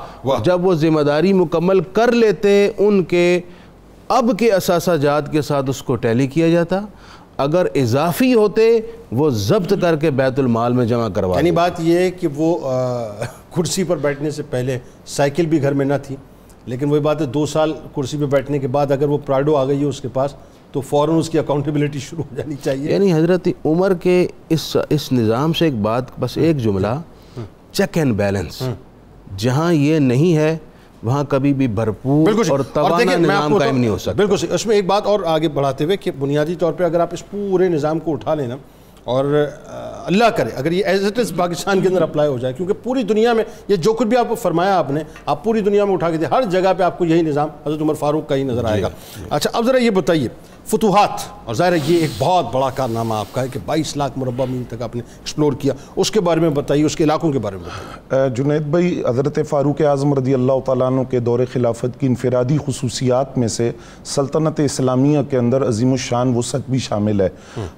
جب وہ ذمہ داری مکمل کر لیتے ان کے اب کے اثاثہ جات کے ساتھ اس کو ٹیلی کیا جاتا, اگر اضافی ہوتے وہ ضبط کر کے بیت المال میں جمع کروا. یعنی بات یہ ہے کہ وہ کرسی پر بیٹھنے سے پہلے سائیکل بھی گھر میں نہ تھی, لیکن وہی بات ہے 2 سال کرسی پہ بیٹھنے کے بعد اگر وہ پراڈو آ گئی ہے اس کے پاس تو فوراً اس کی اکاؤنٹیبلٹی شروع ہو جانی چاہیے. یعنی حضرت عمر کے اس نظام سے ایک بات, بس ایک جملہ, چیک اینڈ بیلنس, جہاں یہ نہیں ہے وہاں کبھی بھی بھرپور اور توانا نظام قائم نہیں ہو سکتا. بالکل صحیح. اس میں ایک بات اور آگے بڑھاتے ہوئے کہ بنیادی طور پہ اگر آپ اس پورے نظام کو اٹھا لینا اور اللہ کرے اگر یہ ایز اٹ از پاکستان کے اندر اپلائی ہو جائے, کیونکہ پوری دنیا میں یہ جو کچھ بھی آپ کو فرمایا آپ نے, آپ پوری دنیا میں اٹھا کے دیں, ہر جگہ پہ آپ کو یہی نظام حضرت عمر فاروق کا ہی نظر آئے گا. اچھا اب ذرا یہ بتائیے فتوحات, اور ظاہر ہے یہ ایک بہت بڑا کارنامہ آپ کا ہے کہ 22 لاکھ مربع میل تک آپ نے ایکسپلور کیا, اس کے بارے میں بتائیے, اس کے علاقوں کے بارے میں بتائیے. جنید بھائی, حضرت فاروق اعظم رضی اللہ تعالیٰ عنہ کے دور خلافت کی انفرادی خصوصیات میں سے سلطنت اسلامیہ کے اندر عظیم الشان وسعت بھی شامل ہے.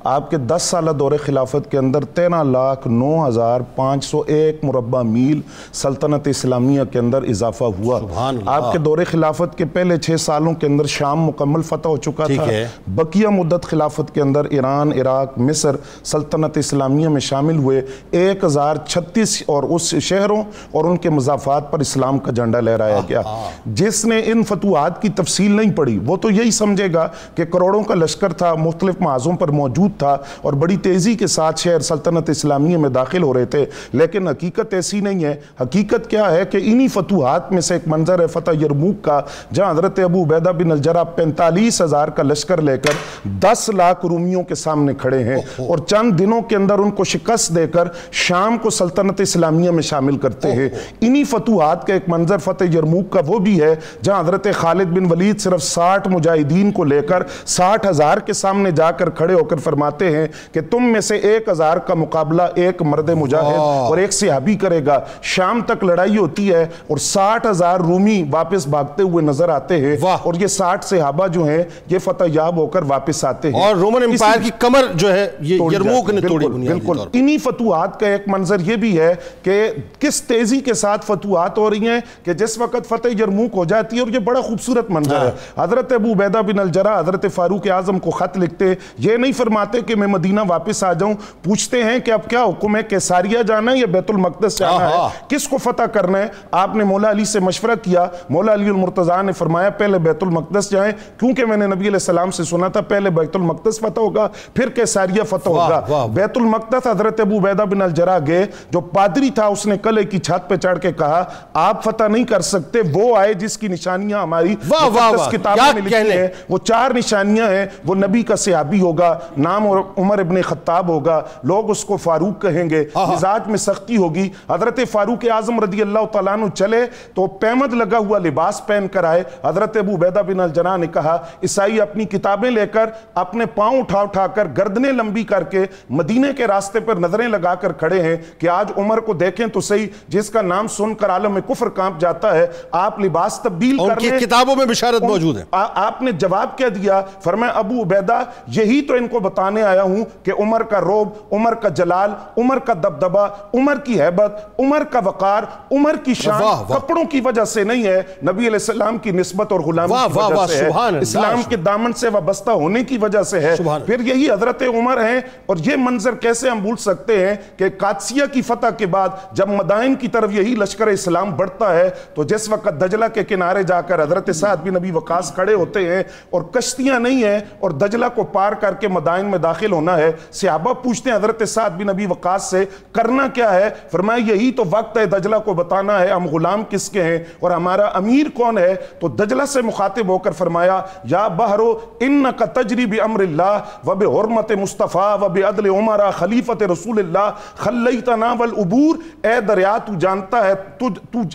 آپ کے 10 سالہ دور خلافت کے اندر 13,09,501 مربع میل سلطنت اسلامیہ کے اندر اضافہ ہوا. آپ کے دور خلافت کے پہلے 6 سالوں کے اندر شام مکمل فتح ہو چکا تھا. بقیہ مدت خلافت کے اندر ایران, عراق, مصر سلطنت اسلامیہ میں شامل ہوئے 1036 اور اس شہروں اور ان کے مضافات پر اسلام کا جھنڈا لہرایا گیا. جس نے ان فتوحات کی تفصیل نہیں پڑھی وہ تو یہی سمجھے گا کہ کروڑوں کا لشکر تھا, مختلف محاذوں پر موجود تھا اور بڑی تیزی کے ساتھ شہر سلطنت اسلامیہ میں داخل ہو رہے تھے, لیکن حقیقت ایسی نہیں ہے. حقیقت کیا ہے کہ انہی فتوحات میں سے ایک منظر ہے فتح یرموک کا, جہاں حضرت ابو عبیدہ بن الجرح 45,000 کا لشکر لے کر 10 لاکھ رومیوں کے سامنے کھڑے ہیں اور چند دنوں کے اندر ان کو شکست دے کر شام کو سلطنت اسلامیہ میں شامل کرتے ہیں. انہی فتوحات کا ایک منظر فتح یرموک کا وہ بھی ہے جہاں حضرت خالد بن ولید صرف 60 مجاہدین کو لے کر 60,000 کے سامنے جا کر کھڑے ہو کر فرماتے ہیں کہ تم میں سے 1,000 کا مقابلہ ایک مرد مجاہد اور ایک صحابی کرے گا. شام تک لڑائی ہوتی ہے اور 60,000 رومی واپس بھاگتے ہوئے نظر آتے ہیں اور یہ 60 صحابہ جو ہیں یہ فتح یاب ہو کر واپس آتے ہیں اور رومن امپائر کی کمر جو ہے یہ یرموک نے توڑی. بالکل انہی فتوحات کا ایک منظر یہ بھی ہے کہ کس تیزی کے ساتھ فتوحات ہو رہی ہیں کہ جس وقت فتح یرموک ہو جاتی ہے, اور یہ بڑا خوبصورت منظر ہے. حضرت ابو عبیدہ بن الجرح حضرت فاروق اعظم کو خط لکھتے, یہ نہیں فرماتے کہ میں مدینہ واپس آ جاؤں, پوچھتے ہیں کہ اب کیا حکم ہے, کیساریہ جانا ہے یا بیت المقدس جانا ہے, کس کو فتح کرنا ہے. آپ نے مولا علی سے مشورہ کیا, مولا علی المرتضیٰ نے فرمایا پہلے بیت المقدس جائیں, کیونکہ میں نے نبی علیہ السلام سے سنا تھا پہلے بیت المقدس فتح ہوگا پھر کیساریہ فتح ہوگا. بیت المقدس حضرت ابو عبیدہ بن الجرح گئے, جو پادری تھا اس نے قلعے کی چھت پہ چڑھ کے کہا آپ فتح نہیں کر سکتے, وہ آئے جس کی نشانیاں ہماری مقدس کتابوں میں لکھی ہیں. وہ 4 نشانیاں ہیں, وہ نبی کا صحابی ہوگا, نام عمر ابن خطاب ہوگا, لوگ اس کو فاروق کہیں گے, مزاج میں سختی ہوگی. حضرت فاروق اعظم رضی اللہ تعالیٰ عنہ چلے تو پیمد لگا ہوا لباس پہن کر آئے. حضرت ابو عبیدہ بن الجرح نے کہا عیسائی اپنی کتاب کتابیں لے کر اپنے پاؤں اٹھا کر گردنیں لمبی کر کے مدینے کے راستے پر نظریں لگا کر کھڑے ہیں کہ آج عمر کو دیکھیں تو صحیح، جس کا نام سن کر عالم کفر کانپ جاتا ہے، آپ لباس تبدیل ان کی کتابوں میں بشارت موجود ہے۔ آپ نے جواب کیا دیا؟ فرمایا ابو عبیدہ یہی تو ان کو بتانے آیا ہوں کہ عمر کا روب، عمر کا جلال، عمر کا دبدبہ، عمر کی ہیبت، عمر کا وقار، عمر کی شان کپڑوں کی وجہ سے نہیں ہے، نبی علیہ السلام کی نسبت اور غلامی کی وجہ سے ہے، اسلام کے دامن سے وابستہ ہونے کی وجہ سے ہے۔ پھر یہی حضرت عمر ہیں، اور یہ منظر کیسے ہم بھول سکتے ہیں کہ قادسیہ کی فتح کے بعد جب مدائن کی طرف یہی لشکر اسلام بڑھتا ہے تو جس وقت دجلہ کے کنارے جا کر حضرت سعد بن ابی وقاص کھڑے ہوتے ہیں اور کشتیاں نہیں ہیں اور دجلہ کو پار کر کے مدائن میں داخل ہونا ہے، صحابہ پوچھتے ہیں حضرت سعد بن ابی وقاص سے کرنا کیا ہے؟ فرمایا یہی تو وقت ہے دجلہ کو بتانا ہے ہم غلام کس کے ہیں اور ہمارا امیر کون ہے۔ تو دجلہ سے مخاطب ہو کر فرمایا یا بحرو انک تجری بامر اللہ وبحرمت مصطفیٰ وبعدل عمر خلیفت رسول اللہ خلیتنا والعبور، اے دریا تو جانتا ہے تو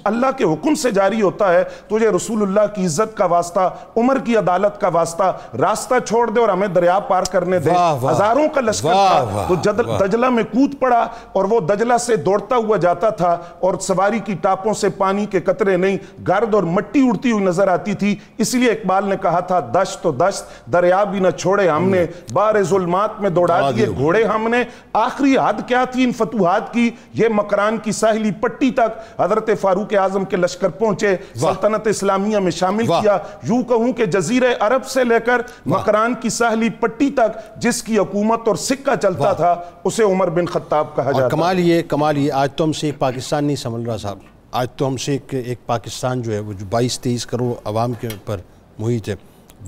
اللہ کے حکم سے جاری ہوتا ہے، تجھے رسول اللہ کی عزت کا واسطہ، عمر کی عدالت کا واسطہ راستہ چھوڑ دے اور ہمیں دریا پار کرنے دے۔ ہزاروں کا لشکر تھا تو دجلہ میں کود پڑا اور وہ دجلہ سے دوڑتا ہوا جاتا تھا اور سواری کی ٹاپوں سے پانی کے قطرے نہیں، گرد اور مٹی اڑتی ہوئی نظر آتی تھی۔ اس لیے اقبال نے کہا تھا دشت تو دشت دریا بھی نہ چھوڑے ہم نے، بار ظلمات میں دوڑا دیے گھوڑے ہم نے۔ آخری حد کیا تھی ان فتوحات کی؟ یہ مکران کی ساحلی پٹی تک حضرت فاروق اعظم کے لشکر پہنچے، سلطنت اسلامیہ میں شامل کیا۔ یوں کہوں کہ جزیرہ عرب سے لے کر مکران کی ساحلی پٹی تک جس کی حکومت اور سکہ چلتا تھا اسے عمر بن خطاب کہا جاتا ہے۔ کمال یہ آج تو ہم سے ایک پاکستان نہیں سمجھ رہا صاحب، آج تو ہم سے ایک پاکستان جو ہے وہ جو 22-23 کروڑ عوام کے اوپر محیط ہے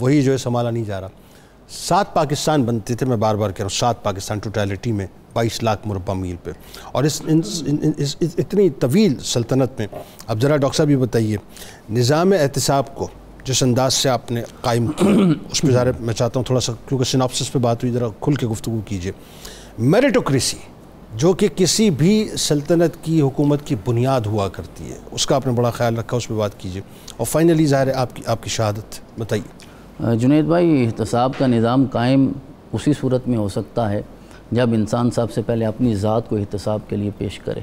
وہی جو ہے سنبھالا نہیں جا رہا۔ 7 پاکستان بنتے تھے، میں بار بار کہہ رہا ہوں 7 پاکستان ٹوٹیلٹی میں 22 لاکھ مربع میل پہ، اور اس اتنی طویل سلطنت میں اب ذرا ڈاکٹر صاحب یہ بتائیے نظام احتساب کو جس انداز سے آپ نے قائم کیا اس پہ ذرا میں چاہتا ہوں تھوڑا سا، کیونکہ سیناپسس پہ بات ہوئی، ذرا کھل کے گفتگو کیجیے۔ میریٹوکریسی جو کہ کسی بھی سلطنت کی حکومت کی بنیاد ہوا کرتی ہے، اس کا آپ نے بڑا خیال رکھا، اس پہ بات کیجیے، اور فائنلی ظاہر ہے آپ کی شہادت بتائیے۔ جنید بھائی احتساب کا نظام قائم اسی صورت میں ہو سکتا ہے جب انسان سب سے پہلے اپنی ذات کو احتساب کے لیے پیش کرے۔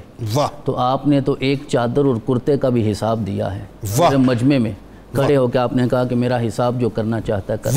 تو آپ نے تو ایک چادر اور کرتے کا بھی حساب دیا ہے مجمع میں کھڑے ہو کے، آپ نے کہا کہ میرا حساب جو کرنا چاہتا ہے کر۔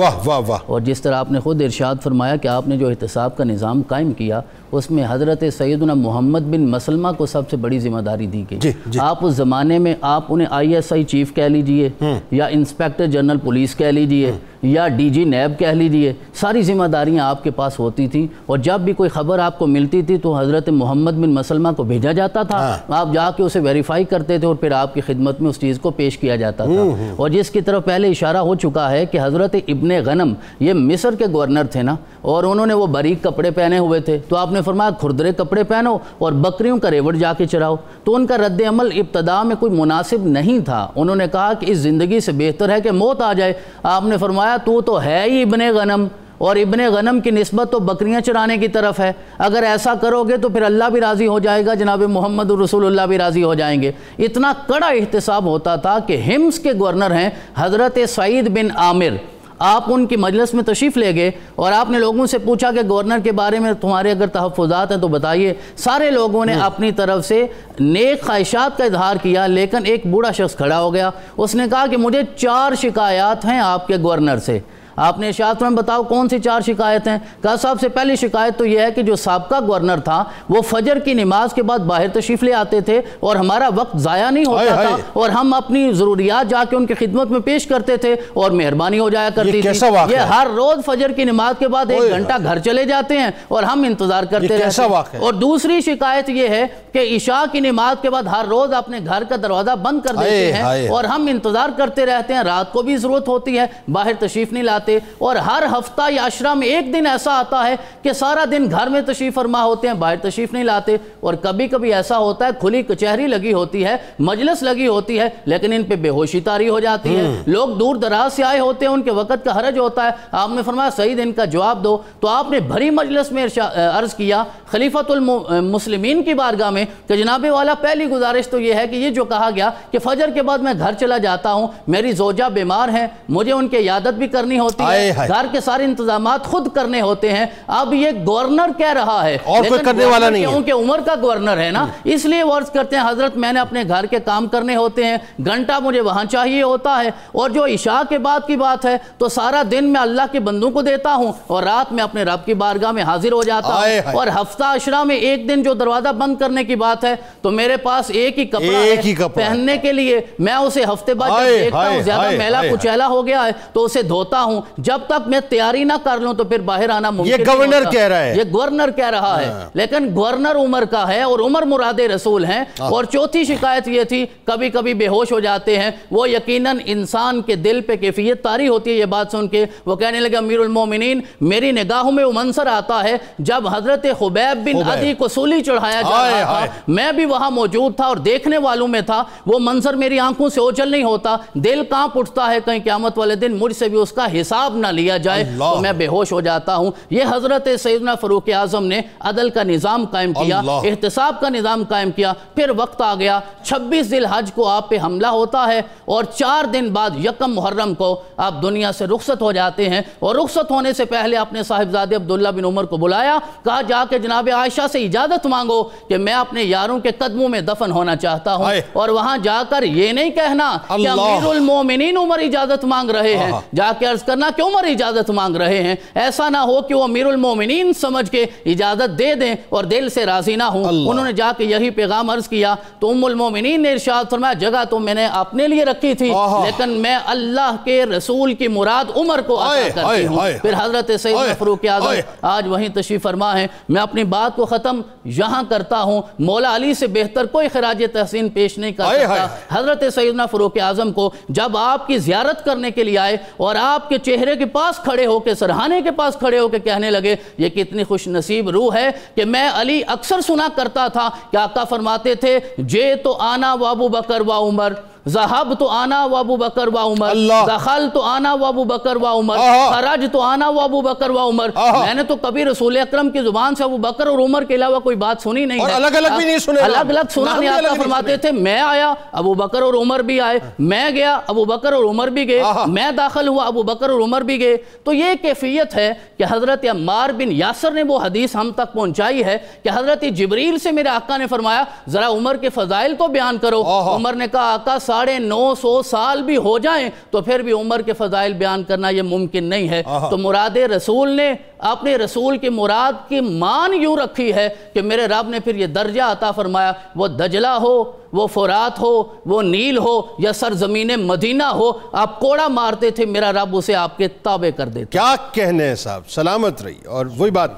اور جس طرح آپ نے خود ارشاد فرمایا کہ آپ نے جو احتساب کا نظام قائم کیا اس میں حضرت سیدنا محمد بن مسلمہ کو سب سے بڑی ذمہ داری دی گئی۔ آپ اس زمانے میں آپ انہیں ISI چیف کہہ لیجئے یا انسپیکٹر جنرل پولیس کہہ لیجئے یا DG نیب کہہ لیجئے، ساری ذمہ داریاں آپ کے پاس ہوتی تھیں، اور جب بھی کوئی خبر آپ کو ملتی تھی تو حضرت محمد بن مسلمہ کو بھیجا جاتا تھا، آپ جا کے اسے ویریفائی کرتے تھے اور پھر آپ کی خدمت میں اس چیز کو پیش کیا جاتا تھا۔ اور جس کی طرف پہلے اشارہ ہو چکا ہے کہ حضرت ابن غنم یہ مصر کے گورنر تھے نا، اور انہوں نے وہ باریک کپڑے پہنے ہوئے تھے، تو آپ نے فرمایا کھردرے کپڑے پہنو اور بکریوں کا ریوڑ جا کے چراؤ۔ تو ان کا رد عمل ابتدا میں کوئی مناسب نہیں تھا، انہوں نے کہا کہ اس زندگی سے بہتر ہے کہ موت آ جائے۔ آپ نے فرمایا تو ہے ہی ابن غنم، اور ابن غنم کی نسبت تو بکریاں چرانے کی طرف ہے، اگر ایسا کرو گے تو پھر اللہ بھی راضی ہو جائے گا، جناب محمد رسول اللہ بھی راضی ہو جائیں گے۔ اتنا کڑا احتساب ہوتا تھا کہ ہمس کے گورنر ہیں حضرت سعید بن عامر، آپ ان کی مجلس میں تشریف لے گئے اور آپ نے لوگوں سے پوچھا کہ گورنر کے بارے میں تمہارے اگر تحفظات ہیں تو بتائیے۔ سارے لوگوں نے اپنی طرف سے نیک خواہشات کا اظہار کیا، لیکن ایک بوڑھا شخص کھڑا ہو گیا، اس نے کہا کہ مجھے 4 شکایات ہیں آپ کے گورنر سے۔ آپ نے ارشاد میں بتاؤ کون سی 4 شکایت ہیں؟ کہا صاحب سے پہلی شکایت تو یہ ہے کہ جو سابقہ گورنر تھا وہ فجر کی نماز کے بعد باہر تشریف لے آتے تھے اور ہمارا وقت ضائع نہیں ہوتا تھا، اور ہم اپنی ضروریات جا کے ان کی خدمت میں پیش کرتے تھے اور مہربانی ہو جایا کرتی تھی۔ یہ ہر روز فجر کی نماز کے بعد 1 گھنٹہ گھر چلے جاتے ہیں اور ہم انتظار کرتے رہتے ہیں۔ اور دوسری شکایت یہ ہے کہ عشاء کی نماز کے بعد ہر روز اپنے گھر کا دروازہ بند کر دیتے ہیں اور ہم انتظار کرتے رہتے ہیں، رات کو بھی ضرورت ہوتی ہے، باہر تشریف نہیں لاتے، اور ہر ہفتہ یا عشرہ میں ایک دن ایسا آتا ہے کہ سارا دن گھر میں تشریف فرما ہوتے ہیں، باہر تشریف نہیں لاتے، اور کبھی کبھی ایسا ہوتا ہے کھلی کچہری لگی ہوتی ہے، مجلس لگی ہوتی ہے، لیکن ان پہ بے ہوشی طاری ہو جاتی ہے، لوگ دور دراز سے آئے ہوتے ہیں، ان کے وقت کا حرج ہوتا ہے۔ آپ نے فرمایا سعید ان کا جواب دو، تو آپ نے بھری مجلس میں عرض کیا خلیفۃ المسلمین کی بارگاہ میں کہ جناب والا پہلی گزارش تو یہ ہے کہ یہ جو کہا گیا کہ فجر کے بعد میں گھر چلا جاتا ہوں، میری زوجہ بیمار ہیں، مجھے ان کی عیادت بھی کرنی ہوتی ہوتی ہے, گھر کے سارے انتظامات خود کرنے ہوتے ہیں. اب یہ گورنر کہہ رہا ہے اور کوئی کرنے والا نہیں ہے, کیونکہ عمر کا گورنر ہے نا, اس لیے وہ عرض کرتے ہیں حضرت میں نے اپنے گھر کے کام کرنے ہوتے ہیں, گھنٹہ مجھے وہاں چاہیے ہوتا ہے, اور جو عشاء کے بعد کی بات ہے تو سارا دن میں اللہ کے بندوں کو دیتا ہوں اور رات میں اپنے رب کی بارگاہ میں حاضر ہو جاتا ہوں, اور ہفتہ عشرہ میں ایک دن جو دروازہ بند کرنے کی بات ہے تو میرے پاس ایک ہی کپڑا ہے پہننے کے لیے, میں اسے ہفتے بعد جب دیکھتا ہوں زیادہ میلا کچیلا ہو گیا ہے تو اسے دھوتا ہوں, جب تک میں تیاری نہ کر لوں تو پھر باہر آنا ممکن نہیں ہوتا. یہ گورنر کہہ رہا ہے, یہ گورنر کہہ رہا ہے, لیکن گورنر عمر کا ہے اور عمر مراد رسول ہیں. اور چوتھی شکایت یہ تھی کبھی کبھی بے ہوش ہو جاتے ہیں, وہ یقیناً انسان کے دل پہ کیفیت طاری ہوتی ہے. یہ بات سن کے وہ کہنے لگا امیر المومنین میری نگاہوں میں وہ منظر آتا ہے جب حضرت خبیب بن عدی کو سولی چڑھایا جا رہا تھا, میں بھی وہاں موجود تھا اور دیکھنے والوں میں تھا, وہ منظر میری آنکھوں سے اوجھل نہیں ہوتا, دل کانپ اٹھتا ہے کہیں قیامت والے دن مجھ سے بھی اس کا حساب نہ لیا جائے تو میں بے ہوش ہو جاتا ہوں. یہ حضرت سیدنا فاروق اعظم نے عدل کا نظام قائم کیا, احتساب کا نظام قائم کیا. پھر وقت آ گیا 26 ذی الحج کو آپ پہ حملہ ہوتا ہے اور 4 دن بعد یکم محرم کو آپ دنیا سے رخصت ہو جاتے ہیں, اور رخصت ہونے سے پہلے اپنے صاحبزادے عبداللہ بن عمر کو بلایا, کہا جا کے جناب عائشہ سے اجازت مانگو کہ میں اپنے یاروں کے قدموں میں دفن ہونا چاہتا ہوں, اور وہاں جا کر یہ نہیں کہنا کہ امیر المومنین عمر اجازت مانگ رہے ہیں, جا کے عرض کرنا کہ عمر اجازت مانگ رہے ہیں. ایسا نہ ہو کہ وہ امیر المومنین سمجھ کے اجازت دے دیں اور دل سے راضی نہ ہوں. انہوں نے جا کے یہی پیغام عرض کیا تو ام المومنین نے ارشاد فرمایا جگہ تو میں نے اپنے لیے رکھی تھی لیکن میں اللہ کے رسول کی مراد عمر کو عطا کرتی ہوں. پھر حضرت سیدنا فاروق اعظم آج وہیں تشریف فرما ہے. میں اپنی بات کو ختم یہاں کرتا ہوں, مولا علی سے بہتر کوئی خراج تحسین پیش نہیں کر سکتا. حضرت سیدنا فاروق اعظم کو جب آپ کی زیارت کرنے کے لیے آئے اور آپ کے چہرے کے پاس کھڑے ہو کے, سرہانے کے پاس کھڑے ہو کے کہنے لگے یہ کتنی خوش نصیب روح ہے کہ میں علی اکثر سنا کرتا تھا کہ آقا فرماتے تھے جے تو آنا و ابو بکر و عمر, ذہب تو آنا و ابو بکر و عمر, دخل تو آنا و ابو بکر و عمر, خرج تو آنا و ابو بکر و عمر. میں نے تو کبھی رسول اکرم کی زبان سے ابو بکر اور عمر کے علاوہ کوئی بات سنی نہیں ہے, الگ الگ بھی نہیں سنے, الگ الگ سنا نہیں. آقا فرماتے تھے میں آیا ابو بکر اور عمر بھی آئے, میں گیا ابو بکر اور عمر بھی گئے, میں داخل ہوا ابو بکر اور عمر بھی گئے. تو یہ کیفیت ہے کہ حضرت عمار بن یاسر نے وہ حدیث ہم تک پہنچائی ہے کہ حضرت جبریل سے میرے آقا نے فرمایا ذرا عمر کے فضائل تو بیان کرو. عمر نے کہا آقا 950 سال بھی ہو جائیں تو پھر بھی عمر کے فضائل بیان کرنا یہ ممکن نہیں ہے. تو مراد رسول نے اپنے رسول کی مراد کی مان یوں رکھی ہے کہ میرے رب نے پھر یہ درجہ عطا فرمایا, وہ دجلہ ہو, وہ فرات ہو, وہ نیل ہو یا سرزمین مدینہ ہو, آپ کوڑا مارتے تھے میرا رب اسے آپ کے تابع کر دیتے. کیا کہنے ہیں صاحب, سلامت رہی. اور وہی بات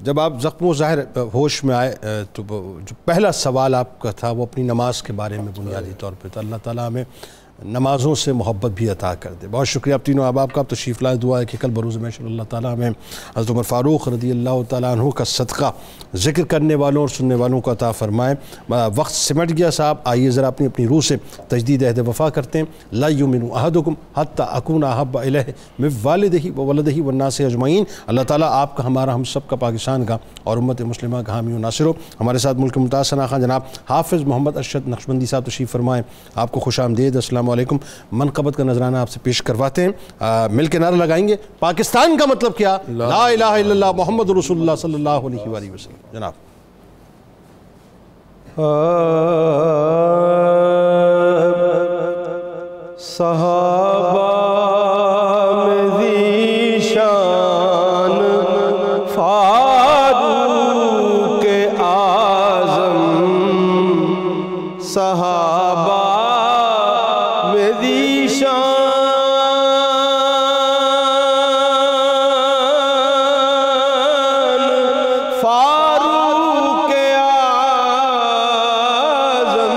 جب آپ زخم و ظاہر ہوش میں آئے تو جو پہلا سوال آپ کا تھا وہ اپنی نماز کے بارے میں بنیادی طور پہ تھا. اللہ تعالیٰ ہمیں نمازوں سے محبت بھی عطا کر دے. بہت شکریہ آپ تینوں احباب کا. آپ تشریف لائے, دعا ہے کہ کل بروز محشر اللہ تعالیٰ ہمیں حضرت عمر فاروق رضی اللہ تعالیٰ عنہ کا صدقہ ذکر کرنے والوں اور سننے والوں کو عطا فرمائے. وقت سمٹ گیا صاحب, آئیے ذرا اپنی اپنی روح سے تجدید عہد وفا کرتے ہیں. لا یؤمن احدکم حتی اکون احب الیہ من والدہ وولدہ والناس اجمعین. اللہ تعالیٰ آپ کا, ہمارا, ہم سب کا, پاکستان کا اور امت مسلمہ کا حامی و ناصر ہو. ہمارے ساتھ ملک ممتاز ثنا خان جناب حافظ محمد ارشد نقشبندی صاحب تشریف فرمائیں. آپ کو خوش آمدید. السلام علیکم. منقبت کا نذرانہ آپ سے پیش کرواتے ہیں. مل کے نعرہ لگائیں گے پاکستان کا مطلب کیا, لا الہ الا اللہ محمد رسول اللہ صلی اللہ علیہ وآلہ وسلم. جناب صحابہ میں ذیشان فاروق اعظم, صحابہ میں ذیشان فاروق اعظم,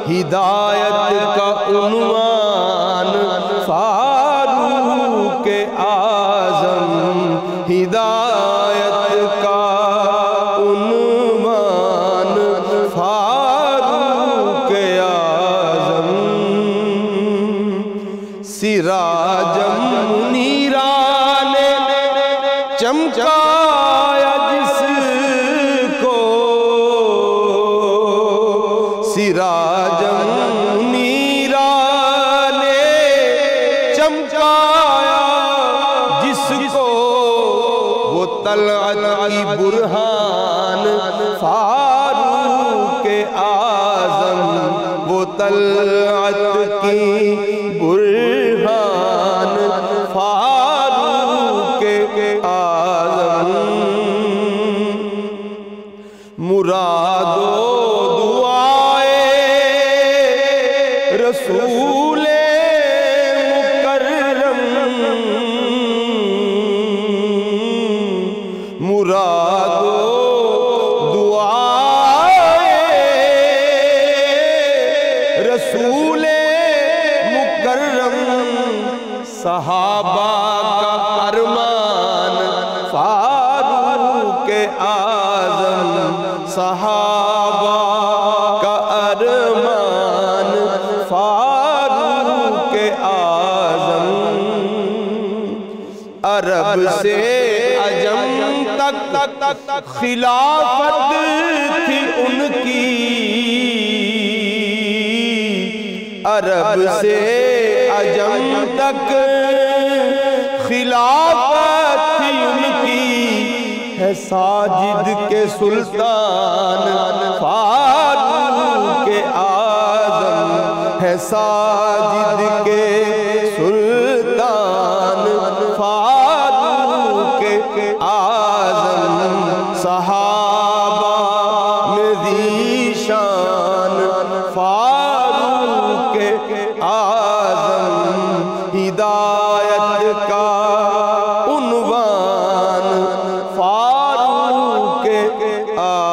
ہدایت کا عنوان فاروق اعظم, ہدایت کا عنوان فاروق اعظم. سراجم منیرا نے چمکایا جس کو, سراجم منیرا نے چمکایا طلعت کی برہان فاروق اعظم مراد و دعائے رسول مکرم مراد و رسول مکرم صحابہ کا ارمان فاروق اعظم صحابہ کا ارمان فاروق اعظم عرب سے عجم تک خلافت تھی ان کی عرب سے عجم تک خلافت تھی ان کی ہے ساجد کے سلطان فاروق اعظم ہے ساجد کے سلطان فاروق اعظم صحابہ میں ذیشان فاروق اعظم ہدایت کا عنوان فاروق اعظم